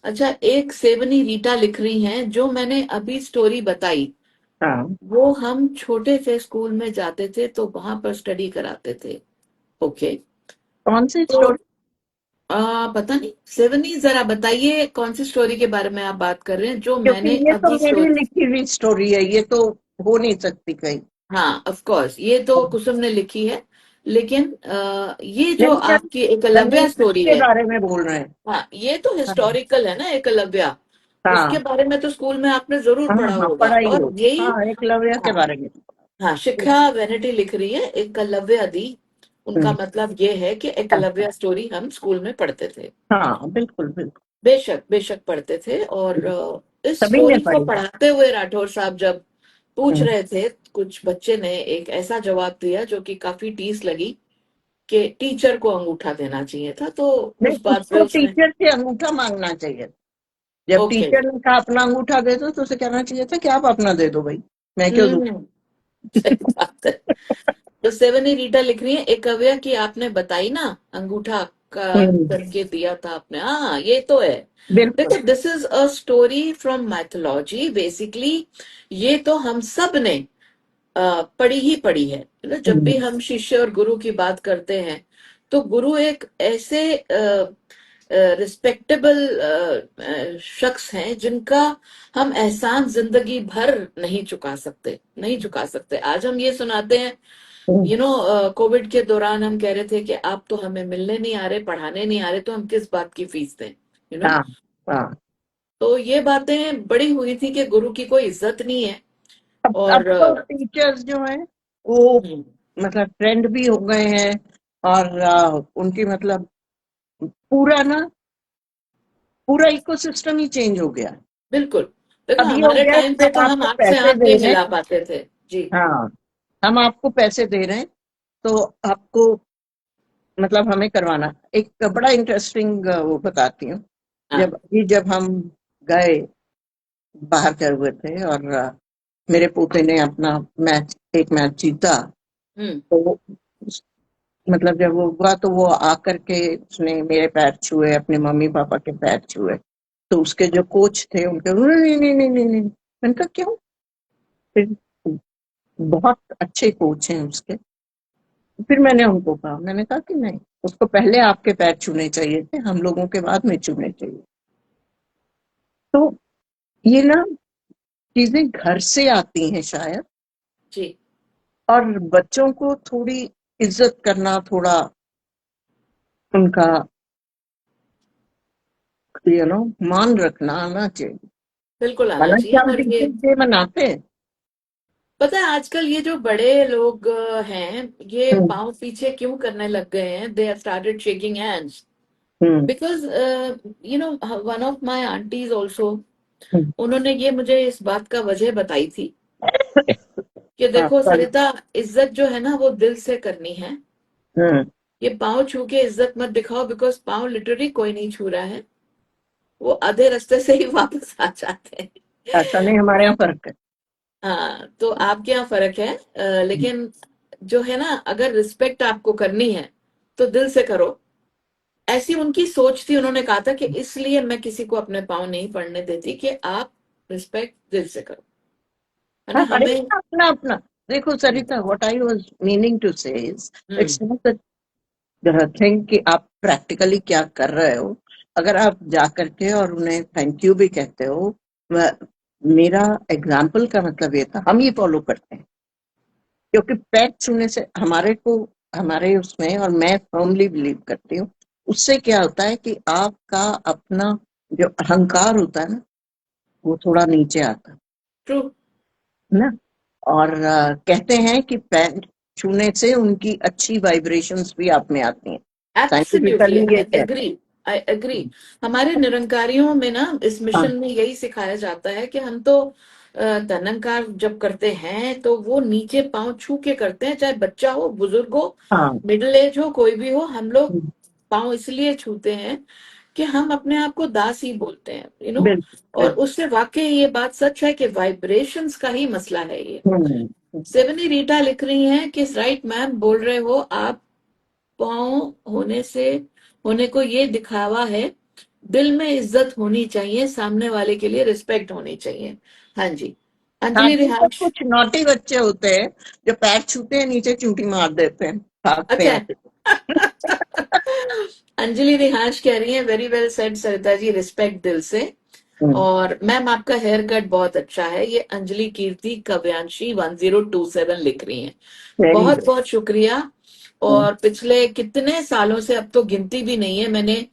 अच्छा, एक सेवनी रीटा लिख रही हैं, जो मैंने अभी स्टोरी बताई हाँ, वो हम छोटे थे, स्कूल में जाते थे तो वहां पर स्टडी कराते थे। ओके। कौन सी तो स्टोरी? पता नहीं, सेवनी जरा बताइए कौन सी स्टोरी के बारे में आप बात कर रहे हैं, जो क्योंकि मैंने ये तो अभी मेरी स्टोरी। लिखी हुई स्टोरी है, ये तो हो नहीं सकती कहीं। हाँ, ऑफ कोर्स ये तो कुसुम ने लिखी है, लेकिन ये जो नहीं, हम आपकी एकलव्या गणेश स्टोरी के है, बारे में बोल रहे हैं। हाँ ये तो हाँ हिस्टोरिकल है ना एकलव्या। उसके हाँ बारे में तो स्कूल में आपने जरूर हाँ पढ़ा हाँ, होगा, पढ़ाई और हो। यही। हाँ, एकलव्य के हाँ, बारे में। हाँ, शिक्षा वेनिटी लिख रही है एकलव्य दी। उनका हम्म। मतलब ये है कि अच्छा। एकलव्य स्टोरी हम स्कूल में पढ़ते थे। हाँ, बिल्कुल बिल्कुल। बेशक बेशक पढ़ते थे, और इस सभी ने स्टोरी को पढ़ी। पढ़ाते हुए राठौर साहब जब पूछ हम्म। रहे थे, कुछ बच्चे ने एक ऐसा जवाब दिया जो कि काफी टीस लगी, कि टीचर को अंगूठा देना चाहिए था, तो नहीं, उस बात पे उसको उसने। टीचर से अंगूठा मांगना चाहिए। जब ओके। टीचर ने कहा अपना अंगूठा दे दो, तो उसे कहना चाहिए था कि आप अपना दे दो भाई, मैं क्यों दूं। हम्म। सही बात है। तो सेवनी रीटा लिख रही है, एकव्या की आपने बताई ना, अंगूठा का हम्म। करके दिया था आपने, हाँ ये तो है। बिल्कुल। देखो, this is a story from mythology basically. ये तो हम सब ने पढ़ी ही पढ़ी है ना। जब भी हम्म। हम शिष्य और गुरु की बात करते हैं, तो गुरु एक ऐसे रिस्पेक्टेबल शख्स हैं जिनका हम एहसान जिंदगी भर नहीं चुका सकते, नहीं चुका सकते। आज हम ये सुनाते हैं, हम्म। कोविड के दौरान हम कह रहे थे कि आप तो हमें मिलने नहीं आ रहे, पढ़ाने नहीं आ रहे, तो हम किस बात की फीस दें, यू नो। हाँ हाँ। तो ये बातें बड़ी हुई थी कि गुरु की कोई इज्जत नहीं है। अब और तो टीचर्स जो हैं वो हम्म, मतलब ट्रेंड भी हो गए हैं। और उनकी मतलब पूरा ना, पूरा इकोसिस्टम ही चेंज हो गया। बिल्कुल। देखो, अब ये हो हमारे गया टाइम कि पे हम तो हम आपको आंख से पैसे आंख दे नहीं रहे मिला हैं। पाते थे जी। हाँ, हम आपको पैसे दे रहे हैं, तो आपको मतलब हमें करवाना। एक बड़ा इंटरेस्टिंग वो बताती हूँ। हाँ। जब हम गए, बाहर गए हुए थे, और मेरे पोते ने अपना एक मैच जीता। हम्म। तो मतलब जब वो हुआ, तो वो आकर के उसने मेरे पैर छुए, अपने मम्मी पापा के पैर छुए। तो उसके जो कोच थे उनके, नहीं नहीं नहीं नहीं नहीं। मैंने कहा क्यों? फिर बहुत अच्छे कोच हैं उसके। फिर मैंने उनको कहा, मैंने कहा कि नहीं, उसको पहले आपके पैर छूने चाहिए थे, हम लोगों के बाद में छूने चाहिए। तो ये ना चीजें घर से आती हैं शायद। जी। और बच्चों को थोड़ी इज्जत करना, थोड़ा उनका मान रखना आना चाहिए। बिल्कुल आना हालांकि चाहिए। हम और ये टीचर्स डे मनाते हैं। पता है, आजकल ये जो बड़े लोग हैं, ये हम्म। पाँव पीछे क्यों करने लग गए हैं, they have started shaking hands, hmm. Because one of my aunties also, hmm. उन्होंने ये मुझे इस बात का वजह बताई थी कि हाँ, देखो sorry। सरिता, इज्जत जो है ना वो दिल से करनी है। हम्म। ये पाँव छू के इज्जत मत दिखाओ, बिकॉज पाँव लिटरली कोई नहीं छू रहा है, वो आधे रास्ते से ही वापस आ जाते हैं। ऐसा नहीं, हमारे यहाँ फर्क है। हाँ, तो आपके यहाँ फर्क है, लेकिन जो है ना, अगर रिस्पेक्ट आपको करनी है तो दिल से करो। ऐसी उनकी सोच थी, उन्होंने कहा था कि इसलिए मैं किसी को अपने पाँव नहीं पड़ने देती, कि आप रिस्पेक्ट दिल से करो, है ना हाँ, हर एक हमें। का अपना अपना। देखो Sarita, what I was meaning to say is, hmm. It's not the thing कि आप प्रैक्टिकली क्या कर रहे हो। अगर आप जा करके और उन्हें थैंक यू भी कहते हो, मेरा एग्जाम्पल का मतलब ये था, हम ये फॉलो करते हैं। क्योंकि पैर छूने से हमारे को, हमारे उसमें, और मैं फर्मली बिलीव करती हूँ, उससे क्या होता है कि आपका अपना जो अहंकार होता है ना, वो थोड़ा नीचे आता ट्रू। है ना। और कहते हैं कि पैर छूने से उनकी अच्छी वाइब्रेशंस भी आप में आती हैं। एब्सोल्युटली, साइंटिफिकली ये आई कहते एग्री, आई एग्री। हमारे निरंकारियों में ना, इस हैं। मिशन में यही सिखाया जाता है कि हम तो तननकार जब करते हैं तो वो नीचे पांव छू के करते हैं, चाहे बच्चा हो, बुजुर्ग हो, हाँ। मिडिल एज हो, कोई भी हो, हम लोग पांव इसलिए छूते हैं कि हम अपने आप को दास ही बोलते हैं, बिल्कुल और बिल्कुल। उससे वाकई ये बात सच है कि वाइब्रेशंस का ही मसला है ये। हम्म। सेवनी रीटा लिख रही हैं कि राइट मैम, बोल रहे हो आप, पाँव होने को ये दिखावा है, दिल में इज्जत होनी चाहिए, सामने वाले के लिए रिस्पेक्ट होनी चाहिए। हाँ जी। हाँ, अंजलि नहीं तो रिहांश। कुछ नॉटी बच्चे होते हैं जो पैर छूते हैं, नीचे चूंटी मार देते हैं, भागते अच्छा। हैं। अंजलि रिहांश कह रही है, very well said Sarita ji, respect दिल से। हम्म। और मैम आपका हेयर कट बहुत अच्छा है, ये अंजलि कीर्ति कव्यांशी 1027 लिख रही हैं। वेरी बहुत गुड। बहुत शुक्रिया। और पिछले कितने सालों से, अब तो गिनती भी नहीं है, मैंने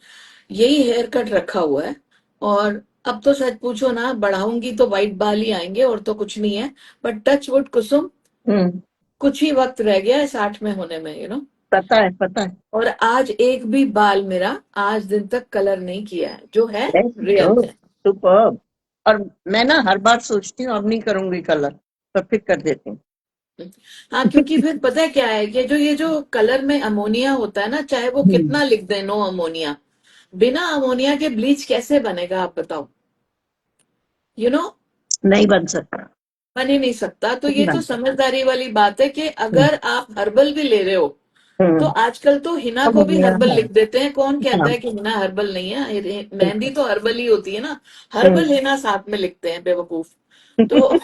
यही हेयर कट रखा हुआ है। और अब तो सच पूछो ना, बढ़ाऊंगी तो वाइट बाल ही आएंगे, और तो कुछ नहीं है। बट टच वुड कुसुम, हम्म। कुछ ही वक्त रह गया है 60 में होने में, पता है पता है। और आज एक भी बाल मेरा आज दिन तक कलर नहीं किया है, जो है वेरी रियल गुड। है। सुपर्ब। और मैं ना हर बार सोचती हूँ अब नहीं करूंगी कलर, पर फिर कर देती हूँ। हाँ, क्योंकि फिर पता है क्या है कि ये जो कलर में अमोनिया होता है ना, चाहे वो हम्म। कितना लिख दे नो अमोनिया, बिना अमोनिया के ब्लीच कैसे बनेगा आप बताओ। यू नो नहीं बन सकता। बन ही नहीं सकता। तो नहीं ये तो बन सकता। समझदारी वाली बात है कि हम्म। अगर आप हर्बल भी ले रहे हो, तो हम्म। आजकल तो हिना को भी अमोनिया हर्बल है। लिख देते हैं। कौन कहता हाँ। है कि हिना हर्बल नहीं है? मेहंदी बिल्कुल। तो हर्बल ही होती है ना। हर्बल हम्म। हिना साथ में लिखते हैं, बेवकूफ। तो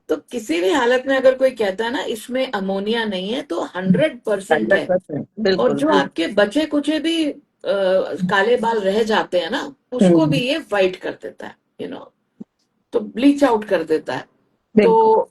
तो किसी भी हालत में अगर कोई कहता है ना इसमें अमोनिया नहीं है, तो 100% है। 100%। और बिल्कुल जो बिल्कुल। आपके बचे कुचे भी काले बाल रह जाते हैं ना, उसको भी हम्म। ये वाइट कर देता है, तो ब्लीच आउट कर देता है। तो बिल्कुल।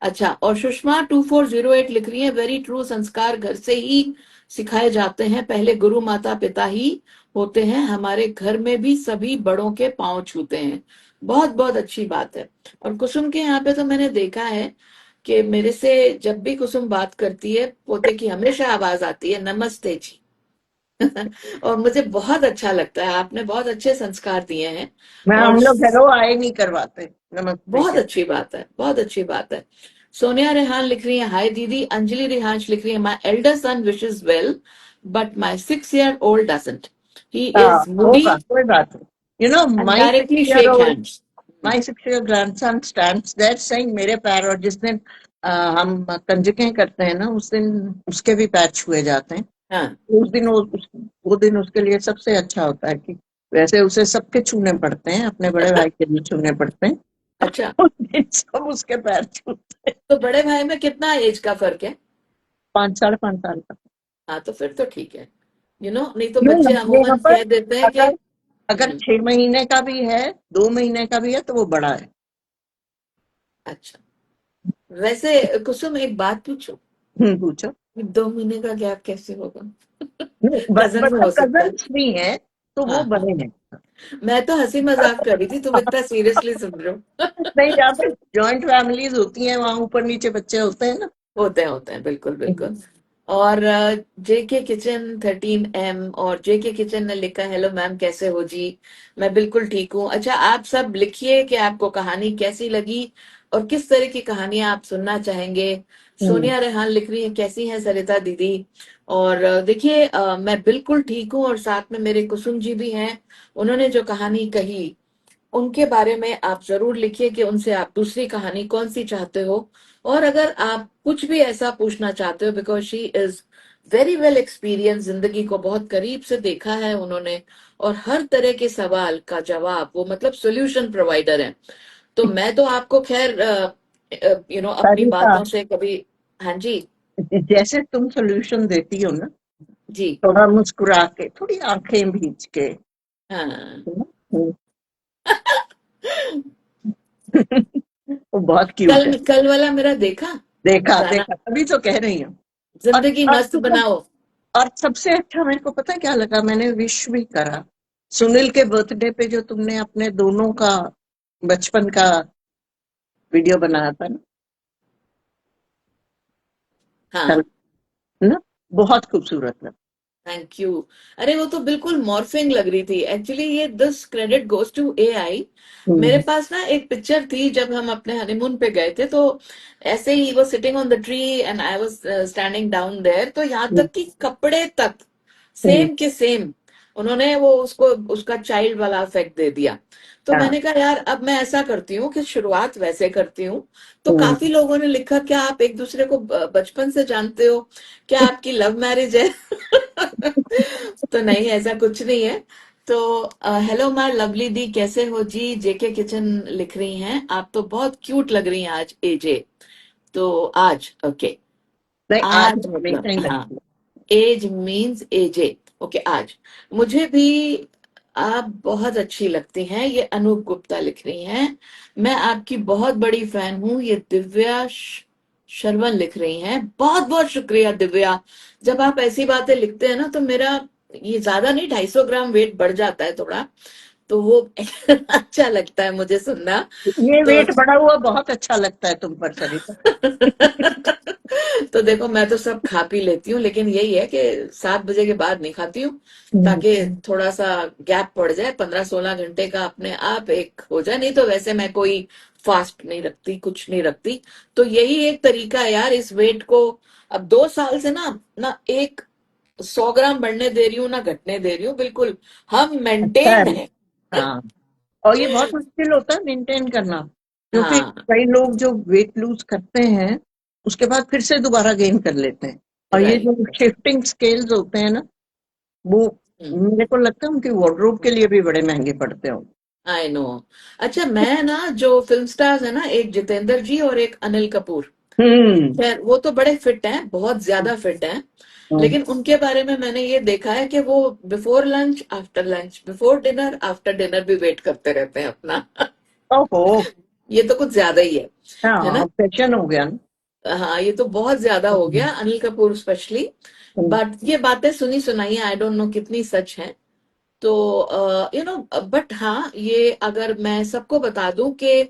अच्छा, और सुषमा 2408 लिख रही है, वेरी ट्रू, संस्कार घर से ही सिखाए जाते हैं, पहले गुरु माता पिता ही होते हैं, हमारे घर में भी सभी बड़ों के पांव छूते हैं। बहुत बहुत अच्छी बात है। और कुसुम के यहाँ पे तो मैंने देखा है कि मेरे से जब भी कुसुम बात करती है, पोते की हमेशा आवाज आती है, नमस्ते जी। और मुझे बहुत अच्छा लगता है, आपने बहुत अच्छे संस्कार दिए हैं। मैं और हम लोग घरों आए नहीं करवाते नमस्ते बहुत के। अच्छी बात है, बहुत अच्छी बात है। सोनिया रेहान लिख रही है, हाय दीदी। अंजलि रिहांश लिख रही है, my elder son wishes well, but my 6 year old doesn't, he हाँ, इज मूडी होगा, कोई बात नहीं। You know and my six directly year shake old hands. My 6 year grandson stands there saying मेरे पैर, और जिस दिन हम कंजकें करते हैं ना, उस दिन उसके भी पैर छुए जाते हैं। हाँ। उस दिन वो दिन उसके लिए सबसे अच्छा होता है कि वैसे उसे सबके छूने पड़ते हैं, अपने बड़े भाई के भी छूने पड़ते हैं। अच्छा, उस दिन सब उसके पैर छूते हैं। तो बड़े भाई में कितना एज का फर्क है? 5 साढ़े 5 साल का। हाँ, तो फिर तो ठीक है। नहीं तो नहीं, बच्चे हमारे यहाँ अमूमन पर कह देते हैं कि अगर अगर 6 महीने का भी है, 2 महीने का भी है, तो वो बड़ा है। अच्छा। वैसे कुसुम, एक बात पूछो, पूछो। 2 महीने का गैप कैसे होगा? कजन में मतलब हो सकता है। कजन्स भी हैं, तो वो हाँ हाँ, बड़े हैं। मैं तो हंसी मजाक कर रही थी, तुम इतना सीरियसली सुन रहे नहीं, हो। जहाँ पे जॉइंट फैमिलीज होती हैं वहां ऊपर नीचे बच्चे होते हैं ना। होते हैं, बिल्कुल बिल्कुल। और जेके किचन 13M, और जेके किचन ने लिखा, हेलो मैम, कैसे हो जी? मैं बिल्कुल ठीक हूँ। अच्छा, आप सब लिखिए कि आपको कहानी कैसी लगी, और किस तरह की कहानियां आप सुनना चाहेंगे। हम्म। सोनिया रेहान लिख रही है, कैसी है सरिता दीदी? और देखिए, मैं बिल्कुल ठीक हूँ, और साथ में मेरे कुसुम जी भी हैं। उन्होंने जो कहानी कही, उनके बारे में आप जरूर लिखिए कि उनसे आप दूसरी कहानी कौन सी चाहते हो। और अगर आप कुछ भी ऐसा पूछना चाहते हो, because she is very well experience, जिंदगी को बहुत करीब से देखा है उन्होंने, और हर तरह के सवाल का जवाब वो, मतलब सोल्यूशन प्रोवाइडर है। तो मैं तो आपको खैर अपनी सरिता, बातों से कभी। हाँ जी। जैसे तुम सोल्यूशन देती हो ना, जी। थोड़ा मुस्कुरा के, थोड़ी आंखें भींच के, हाँ। हम्म, वो बहुत क्यूट कल है। कल वाला मेरा देखा देखा गाना, देखा, तभी तो कह रही हूँ। और जिंदगी और मस्त मतलब, बनाओ। और सबसे अच्छा मेरे को पता है क्या लगा, मैंने विश भी करा सुनील के बर्थडे पे, जो तुमने अपने दोनों का बचपन का वीडियो बनाया था हाँ ना, बहुत खूबसूरत लगा। Thank you. अरे वो तो बिल्कुल मॉर्फिंग लग रही थी एक्चुअली। ये this credit goes to AI. मेरे हम्म, पास ना एक पिक्चर थी जब हम अपने हनीमून पे गए थे, तो ऐसे ही वो sitting on the tree and I was standing down there, तो यहाँ हम्म, तक कि कपड़े तक हम्म, सेम के सेम उन्होंने वो उसको उसका चाइल्ड वाला इफेक्ट दे दिया। तो हाँ, मैंने कहा यार अब मैं ऐसा करती हूँ कि शुरुआत वैसे करती हूँ। तो हम्म, काफी लोगों ने लिखा क्या आप एक दूसरे को बचपन से जानते हो, क्या आपकी लव मैरिज है? तो नहीं, ऐसा कुछ नहीं है। तो हेलो माय लवली दी, कैसे हो जी? जेके किचन लिख रही हैं, आप तो बहुत क्यूट लग रही हैं आज एजे। तो आज ओके, नहीं आज आज हमेशा मतलब ही हाँ, लगती है। एज मीन्स एजे। ओके आज मुझे भी आप बहुत अच्छी लगती हैं, ये अनूप गुप्ता लिख रही हैं। मैं आपकी बहुत बड़ी फैन हूँ, ये दिव्या शरवण लिख रही हैं। बहुत बहुत शुक्रिया दिव्या। जब आप ऐसी बातें लिखते हैं ना तो मेरा ये ज्यादा नहीं 250 ग्राम वेट बढ़ जाता है थोड़ा, तो वो अच्छा लगता है मुझे सुनना। ये तो वेट बढ़ा हुआ बहुत अच्छा लगता है तुम पर सरिता। तो देखो मैं तो सब खा पी लेती हूँ, लेकिन यही है कि 7 बजे के बाद नहीं खाती हूँ, हम्म, ताकि थोड़ा सा गैप पड़ जाए, 15-16 घंटे का अपने आप एक हो जाए। नहीं तो वैसे मैं कोई फास्ट नहीं रखती, कुछ नहीं रखती। तो यही एक तरीका है यार इस वेट को। अब 2 साल से ना ना एक 100 ग्राम बढ़ने दे रही हूँ ना घटने दे रही हूँ, बिल्कुल हम अच्छा है। मेंटेन्ड है। हाँ, और ये बहुत मुश्किल होता है मेंटेन करना, क्योंकि हाँ कई लोग जो वेट लूज करते हैं उसके बाद फिर से दोबारा गेन कर लेते हैं। और ये जो राइट। शिफ्टिंग स्केल्स होते हैं ना, वो मेरे को लगता है उनकी वार्डरोब के लिए भी बड़े महंगे पड़ते हो। I know. अच्छा मैं ना जो फिल्म स्टार्स है ना, एक जितेंद्र जी और एक अनिल कपूर, हम्म, खैर वो तो बड़े फिट हैं, बहुत ज्यादा फिट हैं। हम्म, लेकिन उनके बारे में मैंने ये देखा है कि वो before lunch after lunch, before dinner after dinner भी वेट करते रहते हैं अपना। ओहो, ये तो कुछ ज्यादा ही है हाँ ना? ऑब्सेशन हो गया ना। हाँ ये तो बहुत ज्यादा हो हम्म, गया, Anil Kapoor specially. Hmm, but ये बातें सुनी सुनाई, आई डोंट नो कितनी सच है। तो यू नो, बट हाँ ये अगर मैं सबको बता दूं कि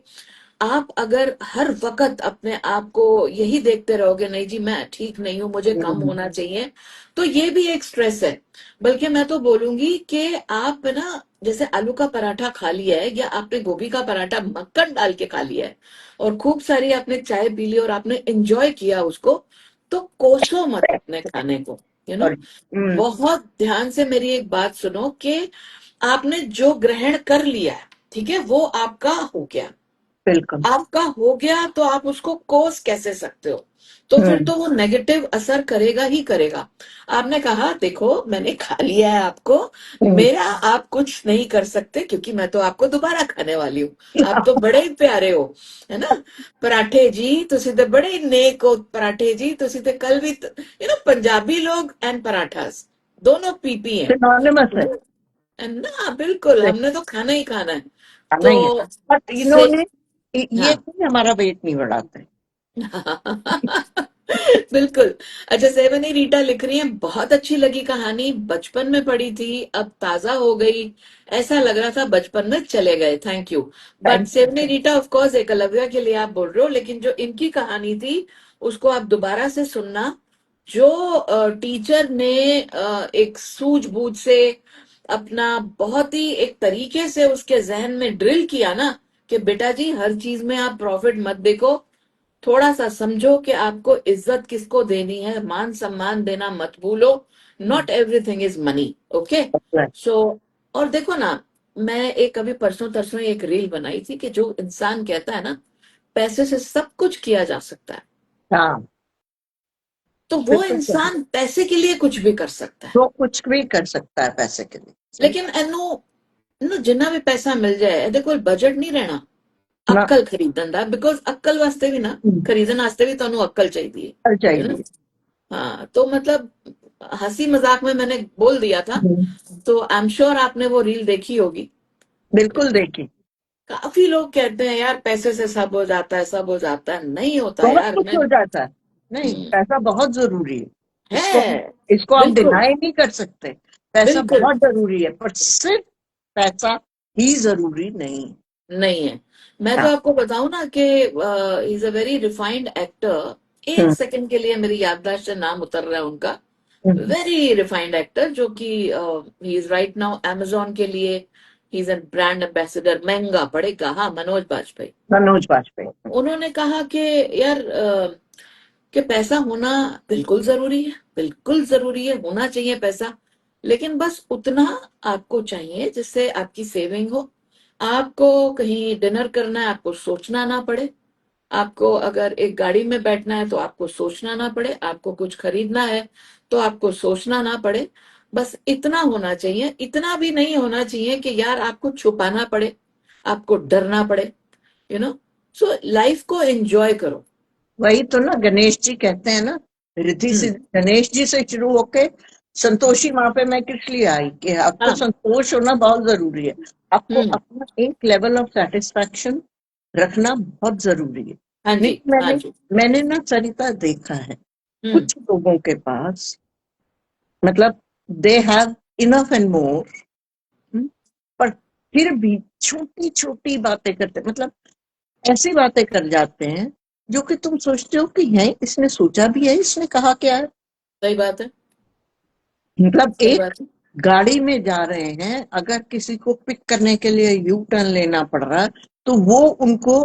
आप अगर हर वक्त अपने आप को यही देखते रहोगे, नहीं जी मैं ठीक नहीं हूं, मुझे कम हम्म, होना चाहिए, तो ये भी एक स्ट्रेस है। बल्कि मैं तो बोलूंगी कि आप ना जैसे आलू का पराठा खा लिया है या आपने गोभी का पराठा मक्खन डाल के खा लिया है और खूब सारी आपने चाय पी ली और आपने एंजॉय किया उसको, तो कोसो मत अपने खाने को। यू नो, और बहुत ध्यान से मेरी एक बात सुनो कि आपने जो ग्रहण कर लिया है, ठीक है, वो आपका हो गया। बिल्कुल। आपका हो गया तो आप उसको कोस कैसे सकते हो? तो फिर हम्म, तो वो नेगेटिव असर करेगा ही करेगा। आपने कहा देखो मैंने खा लिया है आपको, हम्म, मेरा आप कुछ नहीं कर सकते क्योंकि मैं तो आपको दोबारा खाने वाली हूँ। आप तो बड़े ही प्यारे हो, है ना? पराठे जी तुसी तो बड़े ही नेक हो, पराठे जी तुसी तो कल भी यू नो पंजाबी लोग एंड पराठास दोनों पीपी हैं। सिनोनिमस है। ना बिल्कुल, हमने तो खाना ही खाना है। खाना तो ही है, बट से इन्होंने ये हाँ भी हमारा वेट नहीं बढ़ाते। बिल्कुल। अच्छा सेवनी रीटा लिख रही है, बहुत अच्छी लगी कहानी, बचपन में पढ़ी थी अब ताजा हो गई, ऐसा लग रहा था बचपन में चले गए। Thank you. But thank you. Sevani Rita of course Eklavya के लिए आप बोल रहे हो, लेकिन जो इनकी कहानी थी उसको आप दोबारा से सुनना। जो टीचर ने एक सूझबूझ से अपना बहुत ही एक तरीके से उसके जहन में ड्रिल किया ना कि बेटा जी हर चीज में आप प्रॉफिट मत देखो, थोड़ा सा समझो कि आपको इज्जत किसको देनी है, मान सम्मान देना मत भूलो। Not everything is money. Okay. So और देखो ना, मैं एक अभी परसों तरसों एक रील बनाई थी कि जो इंसान कहता है ना पैसे से सब कुछ किया जा सकता है, हाँ, तो वो बिल्कुल सही। इंसान पैसे के लिए कुछ भी कर सकता है। वो कुछ भी कर सकता है पैसे के लिए, सही। लेकिन एनो नो जिन्ना भी पैसा मिल जाए ਇਹਦੇ ਕੋਲ ਬਜਟ ਨਹੀਂ ਰਹਿਣਾ ना, अक्कल खरीदਣ ਦਾ, बिकॉज अक्कल वास्ते भी ना, खरीदਣ वास्ते भी ਤੁਹਾਨੂੰ अक्कल चाहिए। चल यू नो, चाहिए। हाँ तो मतलब हंसी मजाक में मैंने बोल दिया था। हम्म, तो आई एम श्योर आपने वो रील देखी होगी। बिल्कुल देखी। काफी लोग कहते हैं यार पैसे से सब हो जाता है, सब हो जाता है, नहीं होता बहुत यार। कुछ मैं हो जाता है। नहीं, पैसा बहुत जरूरी है। इसको है इसको हम बिल्कुल डिनाई नहीं कर सकते। पैसा बिल्कुल बहुत जरूरी है, पर सिर्फ पैसा ही जरूरी नहीं। नहीं है। मैं तो हाँ, आपको बताऊं ना कि is a very refined actor. एक हम्म, सेकंड के लिए मेरी याददाश्त से नाम उतर रहा है उनका, वेरी रिफाइंड एक्टर, जो कि he is right now Amazon के लिए, he is an brand ambassador, महंगा पड़ेगा। हाँ, मनोज बाजपेयी। मनोज बाजपेयी। उन्होंने कहा कि यार कि पैसा होना बिल्कुल जरूरी है, बिल्कुल जरूरी है, होना चाहिए पैसा, लेकिन बस उतना आपको चाहिए जिससे आपकी सेविंग हो। आपको कहीं डिनर करना है, आपको सोचना ना पड़े। आपको अगर एक गाड़ी में बैठना है तो आपको सोचना ना पड़े। आपको कुछ खरीदना है तो आपको सोचना ना पड़े। बस इतना होना चाहिए। इतना भी नहीं होना चाहिए कि यार आपको छुपाना पड़े, आपको डरना पड़े, यू नो। सो लाइफ को एंजॉय करो। वही तो ना, गणेश जी कहते हैं ना, रिद्धि हम्म। सिद्धि गणेश जी से शुरू होके संतोषी माँ पे मैं किस लिए आई कि आपको हाँ। संतोष होना बहुत जरूरी है। आपको हम्म। अपना एक लेवल ऑफ सेटिस्फैक्शन रखना बहुत जरूरी है। हाँ जी, लेकिन हाँ मैंने जी। मैंने ना सरिता देखा है, हम्म। कुछ लोगों के पास मतलब they have enough and more, पर फिर भी छोटी छोटी बातें करते, मतलब ऐसी बातें कर जाते हैं जो कि तुम सोचते हो कि है इसने सोचा भी है, इसने कहा क्या है। सही बात है। मतलब सही एक बात है। गाड़ी में जा रहे हैं, अगर किसी को पिक करने के लिए यू टर्न लेना पड़ रहा है तो वो उनको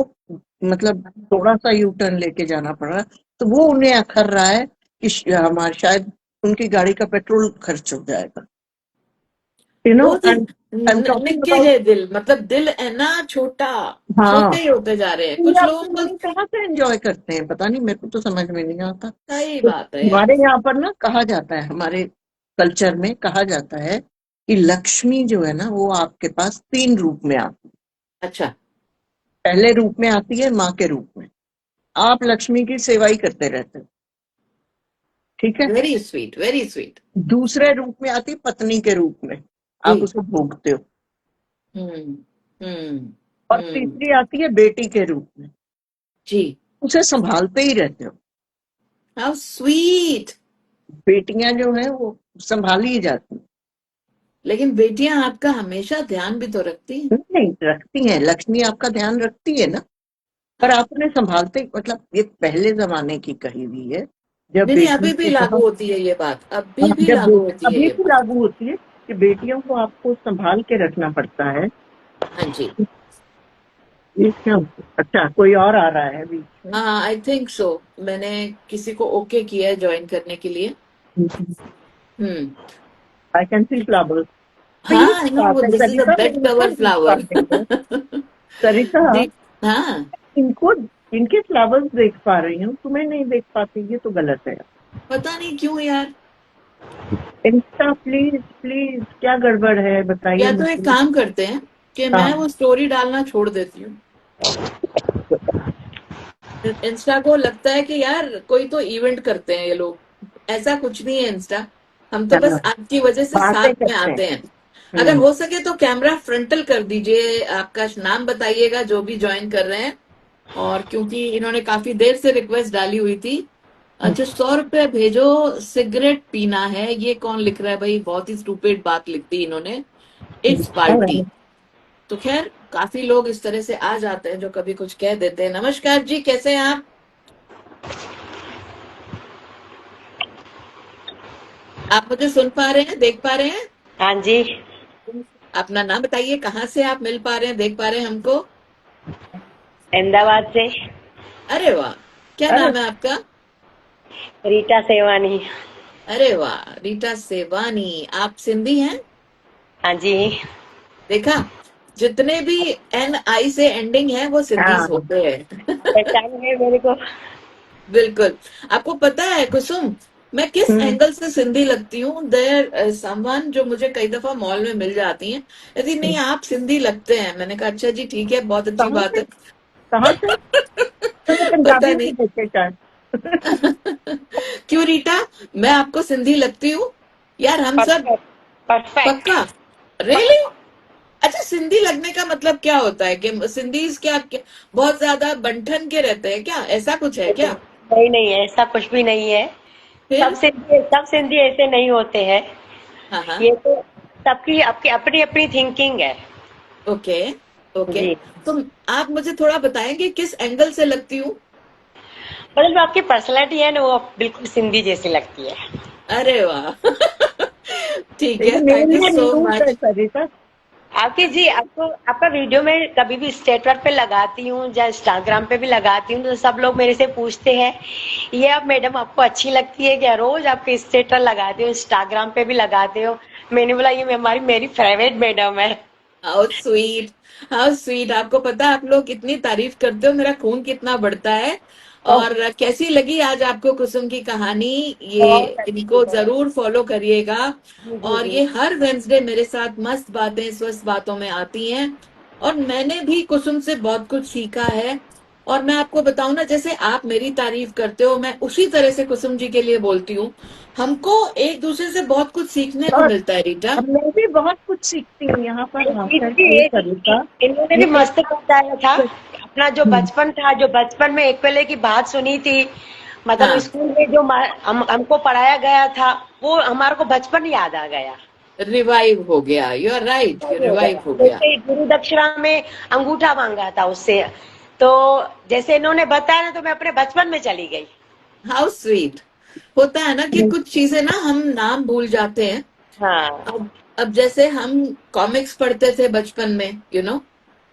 मतलब थोड़ा सा यू टर्न लेके जाना पड़ रहा है, तो वो उन्हें अखर रहा है कि हमारे शायद उनकी गाड़ी का पेट्रोल खर्च हो जाएगा, यू नो। बहुत ही एंड टॉकिंग निक्के अबाउट, है दिल, मतलब दिल है ना छोटा, हाँ, छोटे ही होते जा रहे हैं ये कुछ लोगों अपनी को। मनी कहाँ से एंजॉय करते हैं पता नहीं, मेरे को तो समझ में नहीं आता। सही तो बात है यार। हमारे यहाँ पर ना कहा जाता है, हमारे कल्चर में कहा जाता है कि लक्ष्मी जो है ना वो आपके पास तीन रूप में आती है। अच्छा। पहले रूप में आती है माँ के रूप में, आप लक्ष्मी की सेवा ही करते रहते हो, ठीक है। Very sweet, very sweet. दूसरे रूप में आती है पत्नी के रूप में, आप जी। उसे भोगते हो। हम्म। हम्म। और हम्म। तीसरी आती है बेटी के रूप में, जी। उसे संभालते ही रहते हो। How sweet. बेटियां जो है वो संभाली ही जाती हैं। लेकिन बेटियां आपका हमेशा ध्यान भी तो रखती हैं। नहीं रखती हैं, लक्ष्मी आपका ध्यान रखती है ना, पर हाँ। आप उन्हें संभालते, मतलब ये पहले जमाने की कही हुई है, जब नहीं नहीं, बेटियों अभी भी को लागू बहुत, होती है ये बात, अभी हाँ, भी जब लागू होती है अभी ये भी बात। लागू होती है कि बेटियों को आपको संभाल के रखना पड़ता है। हाँ जी। ये क्या, अच्छा कोई और आ रहा है बीच में। हाँ, आई थिंक सो। मैंने किसी को ओके किया है ज्वाइन करने के लिए। Hmm. I can see flowers. तो हाँ, ये आई क्या नो बात है दिस इज अ सरिता, मैं बेड इनको कवर देख पा फ्लावर। रही हूँ, सरिता, जी। हाँ। इनको, इनके फ्लावर्स देख पा रही हूँ, तुम्हें नहीं देख पाती, ये तो गलत है। पता नहीं क्यों यार। इंस्टा प्लीज प्लीज, क्या गड़बड़ है बताइए या तो एक मुझे। काम करते हैं कि मैं हाँ, वो स्टोरी डालना छोड़ देती हूँ। इंस्टा को लगता है कि यार कोई तो इवेंट करते हैं ये लोग। ऐसा कुछ नहीं है इंस्टा। हम तो बस हाँ, आपकी वजह से बातें साथ में करते हैं। आते हैं। अगर हम्म। हो सके तो कैमरा फ्रंटल कर दीजिए, आपका नाम बताइएगा जो भी ज्वाइन कर रहे हैं। और क्योंकि इन्होंने काफी देर से रिक्वेस्ट डाली हुई थी। अच्छा, 100 रुपए भेजो, सिगरेट पीना है, ये कौन लिख रहा है भाई? बहुत ही स्टूपिड बात लिख दी इन्होंने। It's party. तो खैर, काफी लोग इस तरह से आ जाते हैं जो कभी कुछ कह देते हैं। नमस्कार जी, कैसे हैं आप? आप मुझे सुन पा रहे हैं, देख पा रहे हैं? हाँ जी। अपना नाम बताइए, कहाँ से आप मिल पा रहे हैं, देख पा रहे हैं हमको? अहमदाबाद से। अरे वाह। क्या अरे नाम है आपका? रीटा सेवानी। अरे वाह, रीटा सेवानी। आप सिंधी हैं? हाँ जी। देखा, जितने भी एन आई से एंडिंग है वो सिंधीज हाँ, होते हैं। पहचान है मेरे को। बिल्कुल। आपको पता है कुसुम, मैं किस हम्म, एंगल से सिंधी लगती हूँ? देयर समवन जो मुझे कई दफा मॉल में मिल जाती हैं, यदि नहीं आप सिंधी लगते हैं। मैंने कहा अच्छा जी, ठीक है, बहुत अच्छी कहाँ बात से, है। कहाँ से, मैंने पता पंजाबी नहीं। में देखे शायद। क्यों रीटा, मैं आपको सिंधी लगती हूँ? यार हम सब। परफेक्ट। परफेक्ट। पक्का? रियली? अच्छा, सिंधी लगने का मतलब क्या होता है? कि सिंधी क्या बहुत ज्यादा बंठन के रहते हैं क्या? ऐसा कुछ है क्या? नहीं नहीं, ऐसा कुछ भी नहीं है। फिर? सब सिंधी ऐसे नहीं होते हैं। हाँ हाँ। ये तो सबकी आपकी अपनी अपनी थिंकिंग है। ओके। ओके। जी। तो आप मुझे थोड़ा बताएंगे किस एंगल से लगती हूँ? मतलब जो आपकी पर्सनैलिटी है ना वो बिल्कुल सिंधी जैसी लगती है। अरे वाह! ठीक ये है, मेरे थैंक यू लिए सो न्यूज है मच। सरिता। आपकी जी, आपको आपका वीडियो मैं कभी भी स्टेटस पे लगाती हूँ या इंस्टाग्राम पे भी लगाती हूँ, तो सब लोग मेरे से पूछते हैं, ये आप मैडम आपको अच्छी लगती है क्या? रोज आपके स्टेटस लगाते हो, इंस्टाग्राम पे भी लगाते हो। मैंने बोला ये हमारी मेरी फेवरेट मैडम है। How sweet, how sweet. आपको पता है आप लोग कितनी तारीफ करते हो, मेरा खून कितना बढ़ता है। ओह, और कैसी लगी आज आपको कुसुम की कहानी? ये बहुत अच्छी इनको है। जरूर फॉलो करिएगा। जी जी और जी। ये हर वेंसडे मेरे साथ मस्त बातें स्वस्थ बातों में आती हैं। और मैंने भी कुसुम से बहुत कुछ सीखा है। और मैं आपको बताऊं ना, जैसे आप मेरी तारीफ करते हो, मैं उसी तरह से कुसुम जी के लिए बोलती हूँ। हमको एक दूसरे से बहुत कुछ सीखने को और मिलता है, रीटा। अब मैं भी बहुत कुछ सीखती हूँ यहाँ पर आकर दीदी के ये सरिता। इन्होंने भी ये मस्त बताया था। अपना जो हम्म, बचपन था, जो बचपन में एक पहले की बात सुनी थी, मतलब हाँ, स्कूल में जो हमको पढ़ाया गया था, वो हमारे को बचपन याद आ गया। रिवाइव हो गया। यू आर राइट, हो गया रिवाइव हो गया। जैसे गुरु दक्षिणा में अंगूठा मांगा था उससे, तो जैसे इन्होंने बताया ना, तो मैं अपने बचपन में चली गई। How sweet. होता है ना कि कुछ चीजें ना हम नाम भूल जाते हैं। हाँ अब जैसे हम कॉमिक्स पढ़ते थे बचपन में,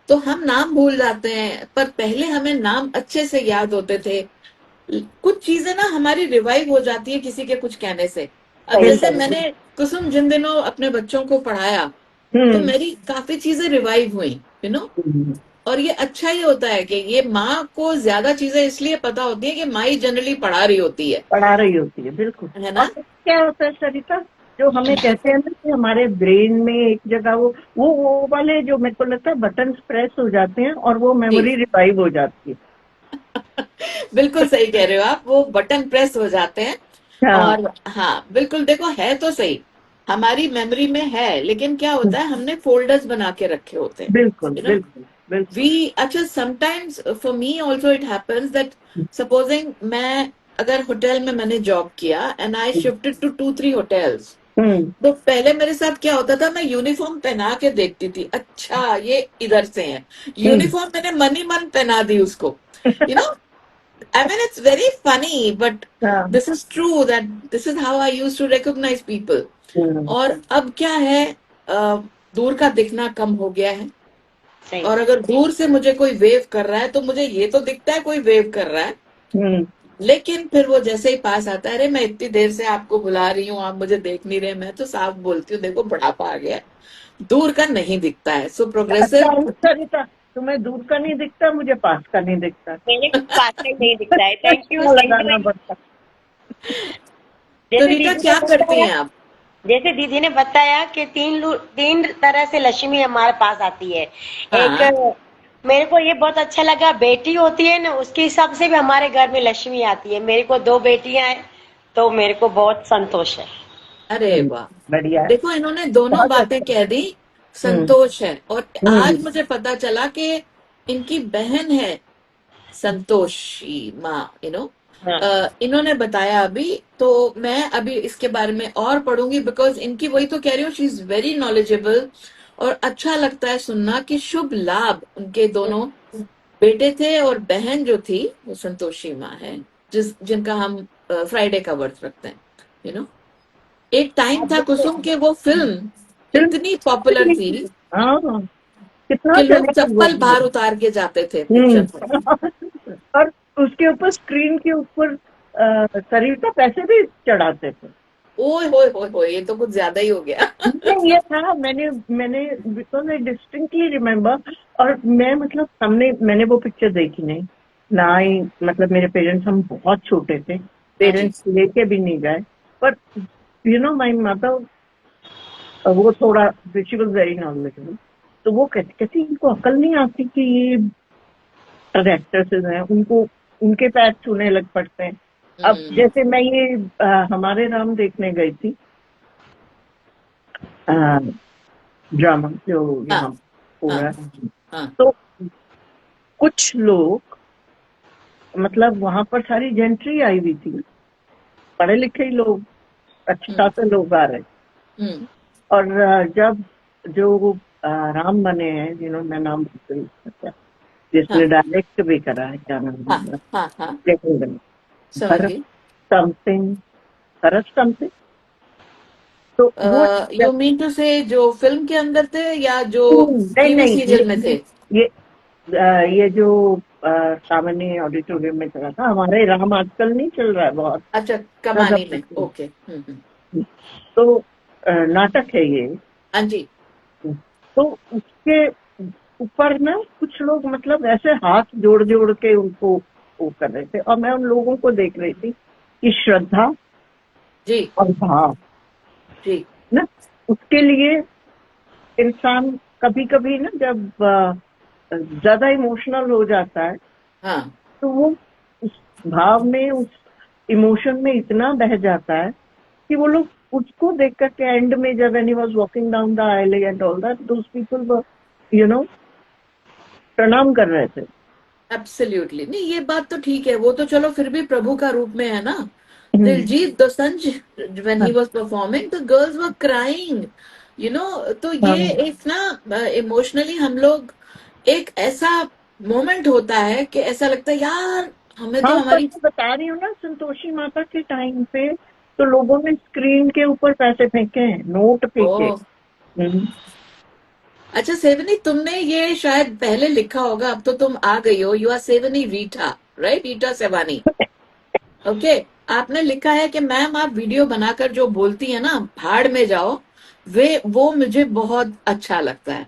तो हम नाम भूल जाते हैं, पर पहले हमें नाम अच्छे से याद होते थे। कुछ चीजें ना हमारी रिवाइव हो जाती है किसी के कुछ कहने से। अब सही जैसे सही। मैंने कुसुम जिन दिनों अपने बच्चों को पढ़ाया, तो हम्म, मेरी काफी चीजें रिवाइव हुई। और ये अच्छा ही होता है कि ये माँ को ज्यादा चीजें इसलिए पता होती है कि माँ ही जनरली पढ़ा रही होती पढ़ा रही होती है बिल्कुल। है और ना? क्या होता है सरिता, जो हमें कहते हैं ना कि हमारे ब्रेन में एक जगह वो वाले जो मेरे को लगता है बटन प्रेस हो जाते हैं और वो जी। मेमोरी रिवाइव हो जाती है। बिल्कुल सही कह रहे हो आप, वो बटन प्रेस हो जाते हैं। हाँ, और हाँ, बिल्कुल, देखो है तो सही, हमारी मेमोरी में है, लेकिन क्या होता है हमने फोल्डर्स बना के रखे होते हैं। बिल्कुल यू नो बिल्कुल बिल्कुल। वी अच्छा, sometimes for me also it happens that, supposing मैं अगर होटल में मैंने जॉब किया and I shifted to 2-3 hotels, hmm तो पहले मेरे साथ क्या होता था, मैं यूनिफॉर्म पहना के देखती थी, अच्छा ये इधर से है। हम्म, यूनिफॉर्म मैंने मन ही मन पहना दी उसको। You know I mean, it's very funny, but हाँ, this is true that this is how I used to recognize people. हम्म, और अब क्या है, अ, दूर का दिखना कम हो गया है। सही। और अगर दूर से मुझे कोई वेव कर रहा है, तो मुझे ये तो दिखता है कोई वेव कर रहा है। हम्म, लेकिन फिर वो जैसे ही पास आता है, अरे मैं इतनी देर से आपको बुला रही हूँ, आप मुझे देख नहीं रहे, मैं तो साफ बोलती हूँ, देखो बुढ़ापा आ गया है, दूर का नहीं दिखता है। सो अच्छा प्रोग्रेसिव। है सरिता, तुम्हें दूर का नहीं दिखता, मुझे पास का नहीं दिखता। मेरे को पास में नहीं दिखता है। थैंक यू चश्मा सिंधी लगाना मैम। पड़ता। तो जैसे रीटा दीदी ने क्या करती बताया, हैं आप? जैसे दीदी ने बताया कि तीन तरह से लक्ष्मी हमारे पास आती है। एक, हाँ। मेरे को ये बहुत अच्छा लगा, बेटी होती है ना, उसके हिसाब से भी हमारे घर में लक्ष्मी आती है। मेरे को दो बेटियां हैं, तो मेरे को बहुत संतोष है। अरे वाह! बढ़िया है। देखो इन्होंने दोनों बहुत बातें अच्छा। कह दी। हम्म संतोष है, और हम्म आज मुझे पता चला कि इनकी बहन है संतोषी माँ। हाँ इन्होंने बताया अभी, तो मैं अभी इसके बारे में और पढ़ूंगी, बिकॉज इनकी, वही तो कह रही हूँ, शी इज वेरी नॉलेजेबल। और अच्छा लगता है सुनना कि शुभ लाभ उनके दोनों बेटे थे, और बहन जो थी वो संतोषी माँ है, जिनका हम फ्राइडे का व्रत रखते हैं। यू नो एक टाइम आप था जैसे कुसुम के, वो फिल्म इतनी पॉपुलर थी फिल्म, हाँ, कितना कि लोग चलेगा वो चप्पल बाहर फिल्म। उतार के जाते थे हम्म पिक्चर में। और उसके ऊपर स्क्रीन के ऊपर शरीर का पैसे भी चढ़ाते थे। ओए होए होए होए, ये तो कुछ ज्यादा ही हो गया। नहीं, ये था, मैंने मैंने बिकॉज आई डिस्टिंक्टली रिमेम्बर। और मैं मतलब मैंने वो पिक्चर देखी नहीं ना ही, मतलब मेरे पेरेंट्स, हम बहुत छोटे थे, हाँ जी। पेरेंट्स लेके भी नहीं गए। पर माई मदर, वो थोड़ा, शी वॉज वेरी नॉलेजेबल। तो वो कहती इनको अकल नहीं आती कि ये एक्ट्रेसेस हैं, उनको उनके पैर छूने लग पड़ते हैं। अब हम्म। जैसे मैं ये हमारे राम देखने गई थी, ड्रामा जो हाँ यहाँ हो हाँ रहा है। हाँ। तो कुछ लोग, मतलब वहां पर सारी जेंट्री आई हुई थी, पढ़े लिखे ही लोग, अच्छे हम्म खासे लोग आ रहे। हम्म। और जब जो राम बने हैं, मैं नाम भूल गई उसका, जिसने हाँ डायरेक्ट भी करा है, क्या नाम हाँ है, हाँ हाँ। समझ भरत गई। समथिंग, भरत समथिंग, तो वो यू मीन टू से जो फिल्म के अंदर थे या जो नहीं टीवी नहीं, सीरियल में थे? ये जो सामान्य ऑडिटोरियम में चला था, हमारे राम आजकल नहीं चल रहा है बहुत अच्छा, ज्यादा कमानी में, प्रसिद्ध। ओके। तो नाटक है ये। हाँ जी। तो उसके ऊपर ना कुछ लोग मतलब ऐसे हाथ जोड़ जोड़ के उनको वो कर रहे थे, और मैं उन लोगों को देख रही थी कि श्रद्धा जी और भाव जी। ना, उसके लिए इंसान कभी कभी ना जब ज्यादा इमोशनल हो जाता है, हाँ तो वो उस भाव में, उस इमोशन में इतना बह जाता है कि वो लोग उसको देख करके एंड में जब when he was walking down the aisle and all that, those people were, you know, प्रणाम कर रहे थे। एब्सोल्युटली। नहीं, ये बात तो ठीक है, वो तो चलो फिर भी प्रभु का रूप में है ना। हम्म, दिलजीत दोसांझ, व्हेन ही हाँ, was performing the girls were crying, you know. तो हाँ, ये एक ना इमोशनली हम लोग, एक ऐसा मोमेंट होता है कि ऐसा लगता है यार हमें तो हाँ, पर हमारी। मैं बता रही हूँ ना, संतोषी माता के टाइम पे तो लोगों ने स्क्रीन के ऊपर पैसे फेंके हैं, नोट फेंके। ओह, अच्छा सेवनी, तुमने ये शायद पहले लिखा होगा, अब तो तुम आ गई हो। You are Sevani Rita, right? Rita Sevani, okay. आपने लिखा है कि मैम आप वीडियो बनाकर जो बोलती है ना, भाड़ में जाओ, वे वो मुझे बहुत अच्छा लगता है।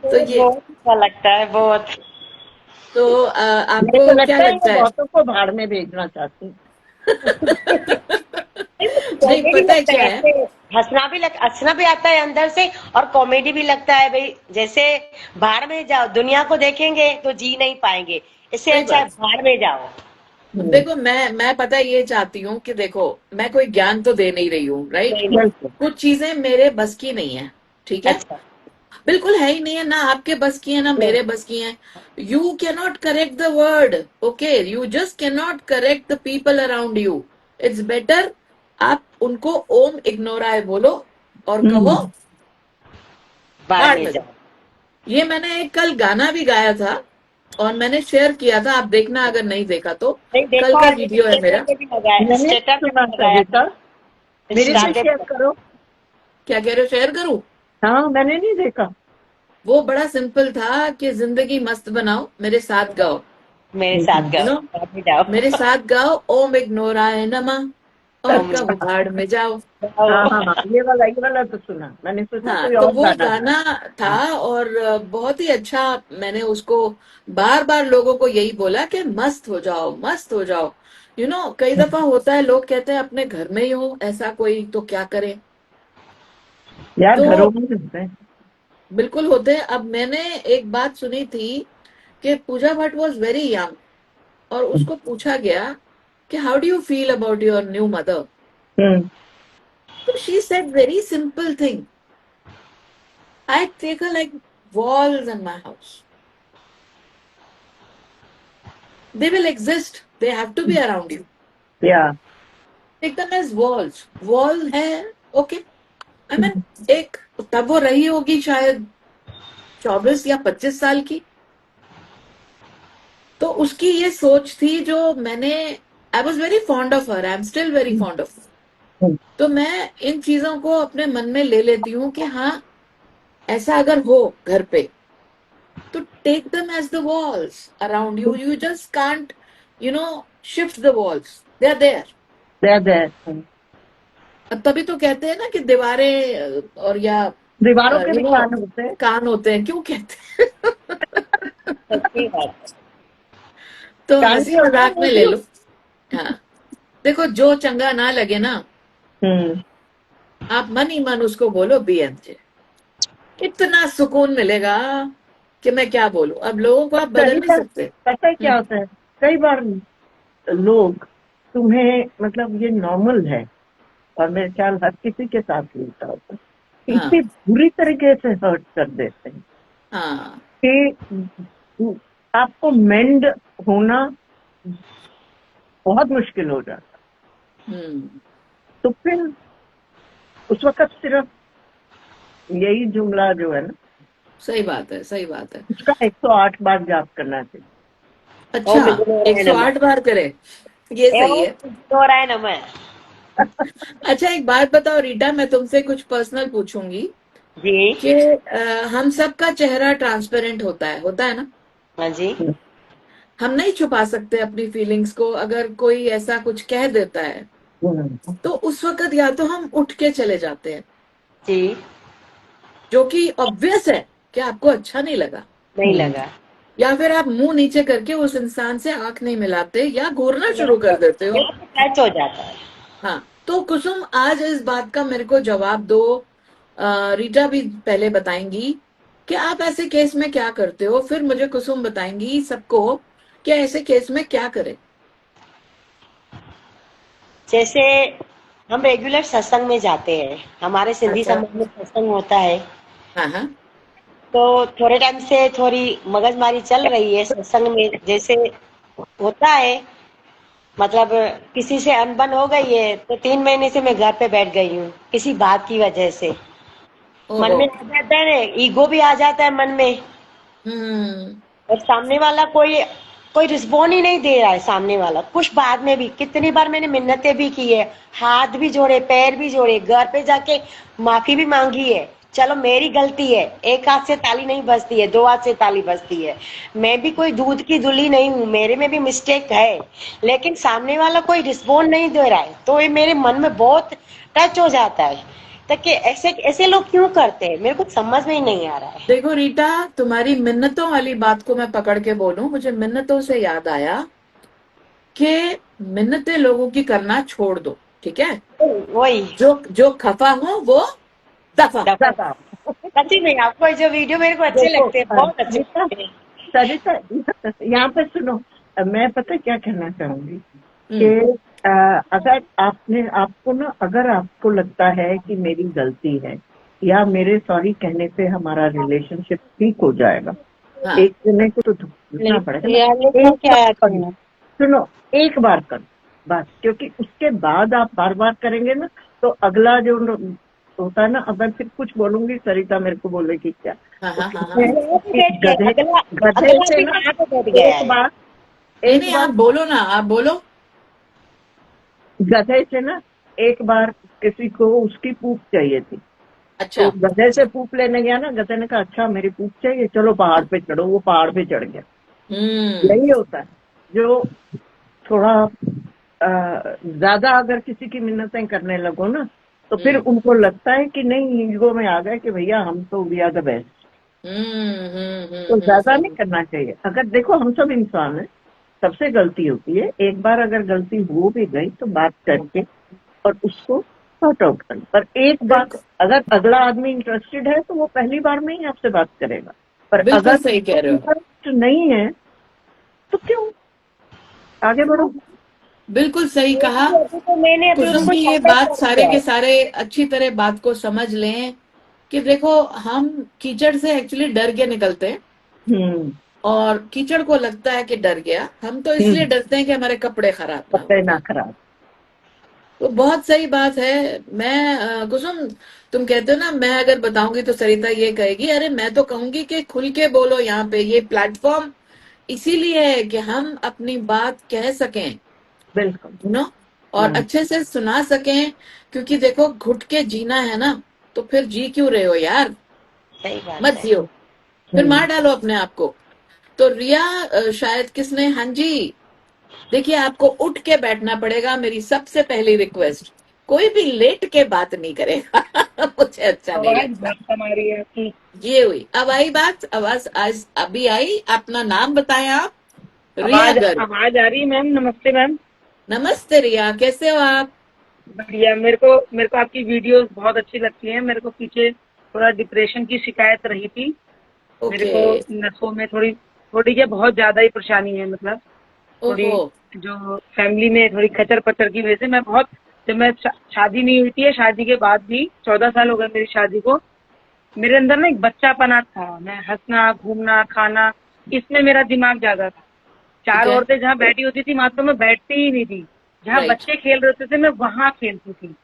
तो ये, बहुत अच्छा लगता है, बहुत। तो मुझे तो आपको क्या लगता है ये लगता है? बहुतों को भाड़ में भेजना चाहती है। नहीं, कॉमेडी पता है लगता क्या है है? ऐसे। हंसना भी आता है अंदर से, और कॉमेडी भी लगता है भाई। जैसे भाड़ में जाओ, दुनिया को देखेंगे तो जी नहीं पाएंगे, इससे सही अच्छा है बात। भाड़ में जाओ। हम्म, देखो, मैं पता है ये चाहती हूँ कि देखो, मैं कोई ज्ञान तो दे नहीं रही हूँ, राइट? नहीं नहीं। बिल्कुल। कुछ चीजें मेरे बस की नहीं है, ठीक है? अच्छा। बिल्कुल है ही नहीं है, ना आपके बस की है ना नहीं। मेरे बस की है। You can not correct the word, okay? You just can not correct the people around you. It's better आप उनको ओम इग्नोराय बोलो और कहो हम्म, भाड़ भाड़ में में जाओ। जाओ। ये मैंने एक कल गाना भी गाया था और मैंने शेयर किया था, आप देखना अगर नहीं देखा तो। नहीं कल देखा, का और मैंने वीडियो है स्टेटस मेरा। पे भी लगाया, मैंने स्टेटस पे सुना भी लगाया कविता, था। मेरे इंस्टा से पे शेयर करो। क्या कह रहे हो, शेयर करूं? हाँ, मैंने नहीं देखा। वो बड़ा सिंपल था कि जिंदगी मस्त बनाओ, मेरे साथ गाओ, मेरे साथ हम्म, यू गाओ, नो। भाड़ में जाओ। मेरे साथ गाओ ओम इग्नोराय नमः, और ओम अच्छा, कहो भाड़ में जाओ। हाँ जाओ। हाँ हाँ, ये वाला तो सुना, मैंने सोचा हाँ, कोई तो और वो गाना है। गाना था और बहुत ही अच्छा। मैंने उसको बार बार लोगों को यही बोला कि मस्त हो जाओ, मस्त हो जाओ। यू नो, कई दफा होता है लोग कहते हैं अपने घर में ही हो ऐसा कोई तो क्या करे। यार तो घरों में होते हैं। बिल्कुल होते हैं। अब मैंने एक बात सुनी थी कि Pooja Bhatt was very young, और उसको पूछा गया कि how do you feel about your new mother. Hmm, तो she said very simple thing, I take her like walls in my house. They will exist, they have to be around you. या Take them as walls. Wall है, okay. I mean, एक, तब वो रही होगी शायद 24 या 25 साल की, तो उसकी ये सोच थी जो मैंने, I was very fond of her, I am still very fond of. तो मैं इन चीजों को अपने मन में ले लेती हूँ कि हाँ, ऐसा अगर हो घर पे, तो take them as the walls around you. You just can't, you know, shift the walls. They are there. अब तभी तो कहते हैं ना कि दीवारें और या दीवारों के यू भी नो कान होते हैं। कान होते हैं, क्यों कहते हैं? सच्ची बात है। तो कान हंसी भी होते हैं, मजाक मुंह में भी ले लो। होते हाँ, देखो जो चंगा ना लगे ना, हैं। आप मन ही मन उसको बोलो BMJ, इतना सुकून मिलेगा कि मैं क्या बोलूं। अब लोगों को आप बदल नहीं कविता, सकते। पता है क्या होता है, कई बार लोग तुम्हें, मतलब ये नॉर्मल है, और मेरे ख्याल हर किसी के साथ मिलता होता है, हाँ इतनी बुरी तरीके से हर्ट कर देते हैं हाँ। कि आपको मेंड होना बहुत मुश्किल हो जाता हम्म। है। तो फिर उस वक्त सिर्फ यही जुमला जो है ना, सही बात है, सही बात है। उसका 108 बार जाप करना चाहिए। अच्छा, ओम विघ्नोराय नमः। 108 बार करे, ये सही ओम है। विघ्नोराय नमः। अच्छा एक बात बताओ रीटा, मैं तुमसे कुछ पर्सनल पूछूंगी जी। कि हम सबका चेहरा ट्रांसपेरेंट होता है ना? हाँ जी। हम नहीं छुपा सकते अपनी फीलिंग्स को। अगर कोई ऐसा कुछ कह देता है तो उस वक्त या तो हम उठ के चले जाते हैं, जी। जो कि ऑब्वियस है कि आपको अच्छा नहीं लगा, नहीं लगा। या फिर आप मुंह नीचे करके उस इंसान से आंख नहीं मिलाते या घूरना शुरू कर देते हो। यहाँ पे टच हो जाता है। हाँ, तो कुसुम आज इस बात का मेरे को जवाब दो। रीटा भी पहले बताएंगी कि आप ऐसे केस में क्या करते हो, फिर मुझे कुसुम बताएंगी सबको कि ऐसे केस में क्या करें। जैसे हम रेगुलर सत्संग में जाते हैं, हमारे सिंधी अच्छा। समाज में सत्संग होता है, हाँ हाँ। तो थोड़े टाइम से थोड़ी मगजमारी चल रही है सत्संग में। जैसे होता है, मतलब किसी से अनबन हो गई है तो 3 महीने से मैं घर पे बैठ गई हूँ किसी बात की वजह से। मन ओहो। में आ जाता है ना, ईगो भी आ जाता है मन में। हम्म। और सामने वाला कोई कोई रिस्पॉन्ड ही नहीं दे रहा है। सामने वाला कुछ, बाद में भी कितनी बार मैंने मिन्नतें भी की है, हाथ भी जोड़े, पैर भी जोड़े, घर पे जाके माफी भी मांगी है। चलो मेरी गलती है, एक हाथ से ताली नहीं बजती है, दो हाथ से ताली बजती है। मैं भी कोई दूध की धुली नहीं हूँ, मेरे में भी मिस्टेक है। लेकिन सामने वाला कोई रिस्पॉन्ड नहीं दे रहा है तो ये मेरे मन में बहुत टच हो जाता है। ताकि ऐसे ऐसे लोग क्यों करते हैं, मेरे को समझ में ही नहीं आ रहा है। देखो रीटा, तुम्हारी मिन्नतों वाली बात को मैं पकड़ के बोलूं, मुझे मिन्नतों से याद आया कि मिन्नतें लोगों की करना छोड़ दो, ठीक है? वही। जो जो खफा हो वो दफा हो। दफा। सच्ची में आपको जो वीडियो मेरे को अच्छे देखो लगते हैं, बहुत अच्छे सरिता, लगते हैं। सरिता, यहाँ पे सुनो। मैं पता क्या कहना चाहूंगी कि हम्म। अगर आपको ना, अगर आपको लगता है कि मेरी गलती है या मेरे सॉरी कहने से हमारा रिलेशनशिप ठीक हो जाएगा, हाँ। एक जने को तो ढूंढना पड़ेगा ना। रियलिटी एक क्या बार है कर लो, सुनो, एक बार कर लो, बस। क्योंकि उसके बाद आप बार बार करेंगे ना, तो अगला जो होता है ना, अगर फिर कुछ बोलूंगी सरिता मेरे को बोलेगी क्या, हाँ तो हाँ हाँ कहते हाँ। हैं यहाँ पे कि बैठ गया, गधे अगला गधे अगला से भी ना, यहाँ पे बैठ गया एक है। बार नहीं एक नहीं, बार आप बोलो ना, आप बोलो। गधे से ना, एक बार किसी को उसकी पूछ चाहिए थी, तो अच्छा। गधे से पूछ लेने गया ना, गधे ने कहा अच्छा मेरी पूछ चाहिए, चलो पहाड़ पे चढ़ो, वो पहाड़ पे चढ़ गया। हम्म। यही होता है। जो थोड़ा ज्यादा अगर किसी की मिन्नतें करने लगो ना, तो फिर हम्म। उनको लगता है कि नहीं, ईगो में आ गए कि भैया हम तो वी आर द बेस्ट। तो ज्यादा नहीं हम्म। करना चाहिए। अगर देखो हम सब इंसान हैं, सबसे गलती होती है, एक बार अगर गलती हो भी गई तो बात करके और उसको सॉर्ट आउट करना। पर एक बार बिल्कुल। अगर अगला आदमी इंटरेस्टेड है तो वो पहली बार में ही आपसे बात करेगा। पर बिल्कुल अगर सही कह रहे हो। इंटरेस्ट नहीं है तो क्यों, आगे बढ़ो। बिल्कुल सही कहा। अभी तो मैंने अभी कुसुम उसको जी, ये कांटेक्ट बात कर सारे दिया के है। सारे अच्छी तरह बात को समझ लें कि देखो, हम कीचड़ से एक्चुअली डर के निकलते हैं, हम्म। और कीचड़ को लगता है कि डर गया। हम तो इसलिए हम्म। डरते हैं कि हमारे कपड़े खराब ना हो पत्ते ना जाए। खराब। तो बहुत सही बात है। मैं कुसुम, तुम कहते हो ना मैं अगर बताऊंगी तो सरिता ये कहेगी, अरे मैं तो कहूंगी कि खुल के बोलो, यहाँ पे ये प्लेटफॉर्म इसीलिए है कि हम अपनी बात कह सकें, बिल्कुल। यू नो, और अच्छे से सुना सकें। क्योंकि देखो, घुट के जीना है ना, तो फिर जी क्यों रहे हो यार? सही बात मत है। जियो, फिर हम्म। मार डालो अपने आप को। तो रिया, शायद किसने, हाँ जी, देखिए आपको उठ के बैठना पड़ेगा। मेरी सबसे पहली रिक्वेस्ट, कोई भी लेट के बात नहीं करेगा। मुझे अच्छा नहीं आवाज लगता। बहुत कम आ रही है आपकी। ये हुई, अब आई बात, आवाज आज अभी आई। अपना नाम बताएं आप। रिया आवाज गर्ग। आवाज आ रही है मैम? नमस्ते मैम। नमस्ते रिया, कैसे हो आप? बढ़िया। मेरे को आपकी वीडियोस बहुत अच्छी लगती हैं। मेरे को पीछे थोड़ा डिप्रेशन की शिकायत रही थी। मेरे ओके। को नसों में थोड़ी थोड़ी क्या, बहुत ज्यादा ही परेशानी है। मतलब थोड़ी, ओहो। जो फैमिली में थोड़ी खचर पचर की वजह से मैं बहुत, जब मैं शादी नहीं हुई थी, शादी के बाद भी 14 साल हो गए मेरी शादी को, मेरे अंदर ना एक बच्चापना था। मैं हंसना, घूमना, खाना, इसमें मेरा दिमाग ज्यादा था। ठीक चार है। औरतें जहाँ बैठी होती थी, वहां तो मैं बैठती ही नहीं थी। जहाँ राइट। बच्चे खेल रहे होते थे मैं वहां खेलती थी।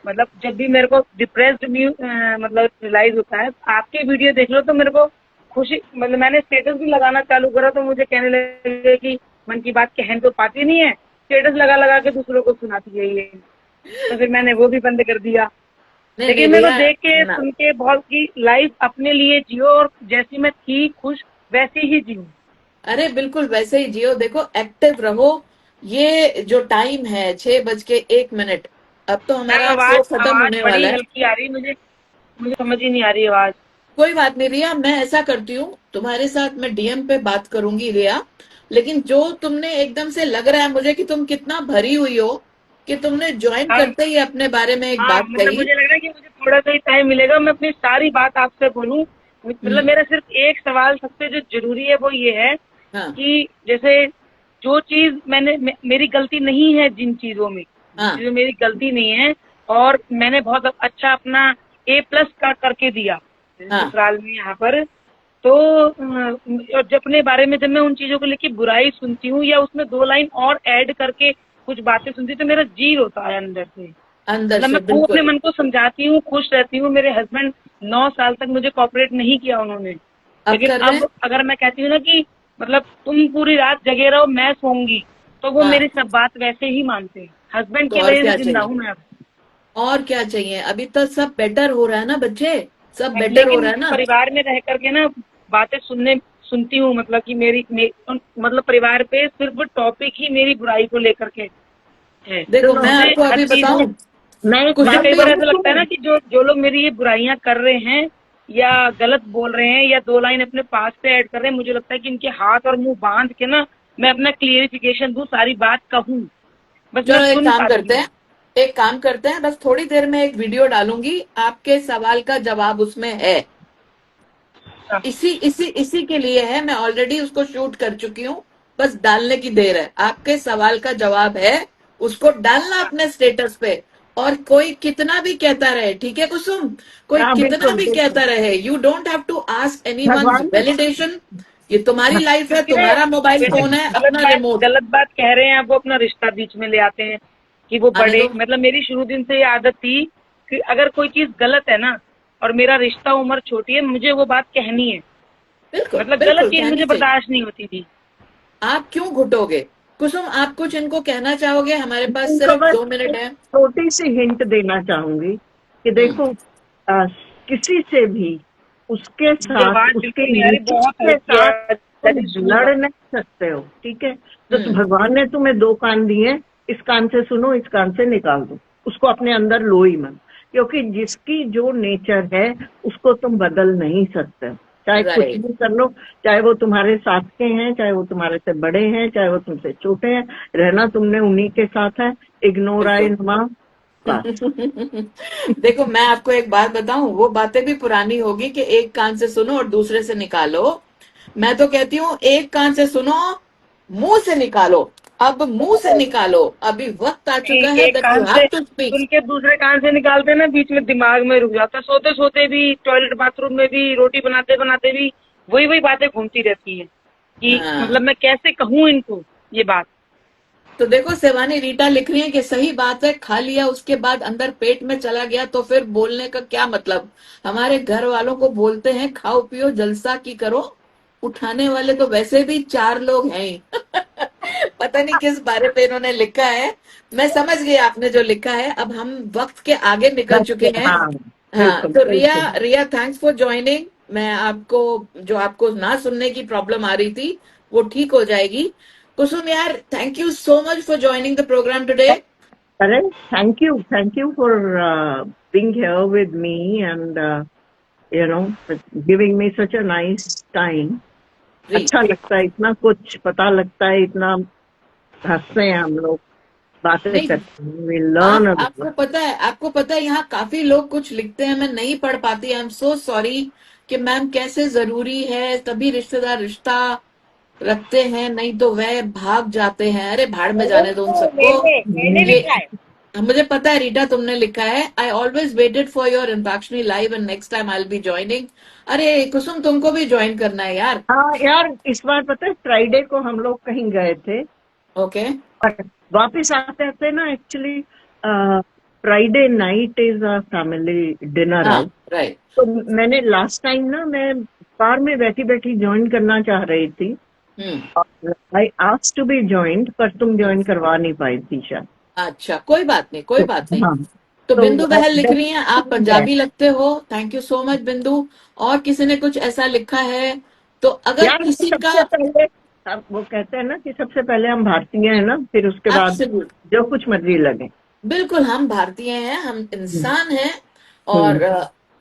मतलब जब भी मेरे को डिप्रेस्ड मतलब रियलाइज होता है, आपके वीडियो देख लो तो मेरे को खुशी, मतलब मैंने स्टेटस भी लगाना चालू करा तो मुझे कहने लगे कि मन की बात कहन तो पाती नहीं है, स्टेटस लगा लगा के दूसरों को सुनाती है ये, तो फिर मैंने वो भी बंद कर दिया। नहीं लेकिन नहीं मेरे को रिया देख के ना, सुन के बहुत की लाइफ अपने लिए जियो, और जैसी मैं थी खुश वैसे ही जियो। अरे बिल्कुल वैसे ही जियो। देखो एक्टिव रहो। ये जो टाइम है 6:01, अब तो मैम हमारा शो आवाज खत्म आवाज होने बड़ी वाला है। हल्की आ रही है, मुझे मुझे समझ ही नहीं आ रही आवाज। कोई बात नहीं रिया, मैं ऐसा करती हूँ, तुम्हारे साथ मैं डीएम पे बात करूंगी रिया। लेकिन जो तुमने एकदम से लग रहा है मुझे कि तुम कितना भरी हुई हो, कि तुमने ज्वाइन हाँ करते ही अपने बारे में एक हाँ, बात मतलब कही। मुझे लग रहा है कि मुझे थोड़ा सा ही टाइम मिलेगा, मैं अपनी सारी बात आपसे बोलूं। मतलब हम्म। मेरा सिर्फ एक सवाल सबसे जो जरूरी है वो ये है हाँ कि जैसे जो चीज मेरी गलती नहीं है, जिन हाँ चीजों में मेरी गलती नहीं है, और मैंने बहुत अच्छा अपना A+ का करके दिया हाँ ससुराल में यहाँ पर, तो और जब अपने बारे में जब मैं उन चीजों को लेके बुराई सुनती हूँ या उसमें 2 लाइन और ऐड करके कुछ बातें सुनती हूँ, तो मेरा जी होता है अंदर से। अंदर मतलब से मैं खूब अपने बिल्कुल। मन को समझाती हूँ, खुश रहती हूँ। मेरे हस्बैंड 9 साल तक मुझे कॉपरेट नहीं किया उन्होंने, अब लेकिन कर रहे हैं। अब अगर मैं कहती हूँ ना कि मतलब तुम पूरी रात जगे रहो मैं सोऊंगी, तो वो हाँ मेरी सब बात वैसे ही मानते हैं। हस्बैंड तो की और वजह से क्या जिंदा चाहिए। हूँ मैं अब। और क्या चाहिए, अभी तो सब बेटर हो रहा है ना बच्चे, सब बेटर हो लेकिन रहा है ना। परिवार में रह करके ना बातें सुनती हूँ, मतलब कि मतलब परिवार पे सिर्फ टॉपिक ही मेरी बुराई को लेकर के है। देखो सुनो, मैं मुझे आपको हर अभी चीज बताऊं, मैं एक मुझे बात कई कुसुम भी। बार ऐसा कहूँ लगता है ना तुम्हें। कि जो जो लोग मेरी ये बुराइयां कर रहे हैं या गलत बोल रहे हैं या 2 लाइन अपने पास पे ऐड कर रहे हैं, मुझे लगता है कि इनके हाथ और मुंह बांध के ना मैं अपना क्लियरिफिकेशन दूं, सारी बात कहूं, बस मैं चलो एक सुन काम पाती करते हूँ। हैं, एक काम करते हैं, बस थोड़ी देर में एक वीडियो डालूंगी, आपके सवाल का जवाब उसमें है। हाँ, इसी इसी इसी के लिए है, मैं ऑलरेडी उसको शूट कर चुकी हूँ। बस डालने की देर है, आपके सवाल का जवाब है। उसको डालना हाँ, अपने स्टेटस पे। और कोई कितना भी कहता रहे, ठीक है कुसुम, कोई हाँ कितना बिल्कुल भी बिल्कुल। कहता रहे, you don't have to ask any भगवान ने वैलिडेशन। ये तुम्हारी हाँ, लाइफ है, क्योंकि ना तुम्हारा मोबाइल जैसे फोन है, अपना रिमोट। गलत बात कह रहे हैं आप, वो अपना रिश्ता बीच में ले आते हैं कि वो आने बड़े, दो। मतलब मेरी शुरू दिन से ये आदत थी कि अगर कोई चीज गलत है ना और मेरा रिश्ता उम्र छोटी है, मुझे वो बात कहनी है। बिल्कुल मतलब गलत बिल्कुल चीज कहनी मुझे चाहिए। बर्दाश्त नहीं होती थी। आप क्यों घुटोगे। कुसुम आप कुछ इनको कहना चाहोगे, हमारे पास उनको सिर्फ बस 2 मिनट है। छोटी सी हिंट देना चाहूंगी कि हम्म। देखो, किसी से भी उसके मुझे साथ, आवाज उसके बिल्कुल नहीं आ रही, नेचर बहुत के हल्की साथ है, तुम जैसे सुनूंगा। लड़ नहीं सकते हो, ठीक है। तो हम्म। भगवान ने तुम्हें 2 कान दिए, इस कान से सुनो, इस कान से निकाल दो। उसको अपने अंदर लो ही मत, क्योंकि जिसकी जो नेचर है उसको तुम बदल नहीं सकते हो। चाहे कुछ राइट। भी कर लो, चाहे वो तुम्हारे साथ के हैं, चाहे वो तुम्हारे से बड़े हैं, चाहे वो तुमसे छोटे हैं, रहना तुमने उन्हीं के साथ है। इग्नोर आई बिल्कुल। नमा, बस। देखो मैं आपको एक बात बताऊं, वो बातें भी पुरानी होगी कि एक कान से सुनो और दूसरे से निकालो। मैं तो कहती हूँ एक कान से सुनो, मुंह से निकालो। अब मुंह से निकालो, अभी वक्त आ चुका है एक दैट यू कान हैव से टू स्पीक। सुन के दूसरे कान से निकालते ना, बीच में दिमाग में रुक जाता, सोते सोते भी, टॉयलेट बाथरूम में भी, रोटी बनाते बनाते भी वही वही बातें घूमती रहती हैं कि हाँ मतलब मैं कैसे कहूँ इनको ये बात। तो देखो शिवानी रीटा लिख रही है कि सही बात है, खा लिया उसके बाद अंदर पेट में चला गया तो फिर बोलने का क्या मतलब। हमारे घर वालों को बोलते हैं खाओ पियो जलसा की करो, उठाने वाले तो वैसे भी 4 लोग हैं ही। पता नहीं किस बारे पे इन्होंने लिखा है। मैं समझ गई आपने जो लिखा है, अब हम वक्त के आगे निकल बस, चुके हैं। हाँ हाँ बिल्कुल तो रिया, बिल्कुल। रिया थैंक्स फॉर ज्वाइनिंग। मैं आपको, जो आपको ना सुनने की प्रॉब्लम आ रही थी वो ठीक हो जाएगी। कुसुम यार, thank you so much for joining the programme today. अरे thank you for being here with me and giving me such a nice time. जी। अच्छा लगता है, इतना कुछ पता लगता है, इतना हंसते हैं हम लोग, बातें नहीं, करते हैं, we learn a lot. आपको पता है यहाँ काफी लोग कुछ लिखते हैं, मैं नहीं पढ़ पाती, आई एम सो सॉरी। कि मैम कैसे जरूरी है, तभी रिश्तेदार रिश्ता रखते हैं, नहीं तो वह भाग जाते हैं। अरे भाड़ में जाने दो उन सबको। मैंने ये लिखा है। मुझे पता है रीटा तुमने लिखा है, I always waited for your antakshari live and next time I will be joining. अरे कुसुम तुमको भी ज्वाइन करना है यार। हाँ यार, इस बार पता है फ्राइडे को हम लोग कहीं गए थे, ओके। और वापस आते आते ना, actually Friday night is a family dinner हाँ आउट। राइट। तो मैंने लास्ट टाइम ना, मैं कार में बैठी बैठी ज्वाइन करना चाह रही थी, और I asked to be joint, पर तुम ज्वाइन करवा नहीं पाई थी शायद। अच्छा, कोई बात नहीं, कोई बात नहीं। हाँ, तो तो बिंदु बहल लिख रही हैं, आप है। पंजाबी लगते हो। थैंक यू सो मच बिंदु। और किसी ने कुछ ऐसा लिखा है तो अगर यार किसी का सबसे पहले अब वो कहते हैं ना कि सबसे पहले हम भारतीय हैं ना, फिर उसके बाद एब्सोल्यूट, जो कुछ मर्जी लगे। बिल्कुल हम भारतीय हैं, हम हम्म, इंसान हैं। हम्म, और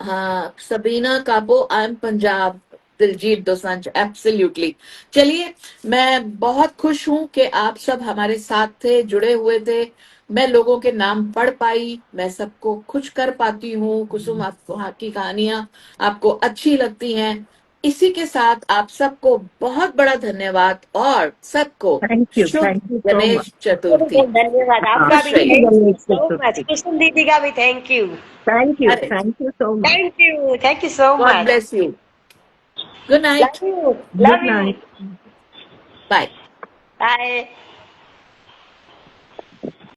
हाँ, सबीना काबो, I am Punjab, Diljit Dosanjh, absolutely. चलिए, मैं बहुत खुश हूं कि आप सब हमारे साथ थे, जुड़े हुए थे। मैं लोगों के नाम पढ़ पाई, मैं सबको खुश कर पाती हूँ। कुसुम, आपको की कहानियां आपको अच्छी लगती हैं। इसी के साथ आप सबको बहुत बड़ा धन्यवाद और सबको थैंक शुभ you so much. Ganesh Chaturthi. धन्यवाद हाँ, आपका भी, खुश रहिए। Thank you Ganesh so much. Chaturthi. Kusum दीदी का भी थैंक यू। अरे, thank you so much. Thank you so God much. Bless you. Good night. Love you, good love you. Night. Bye. Bye.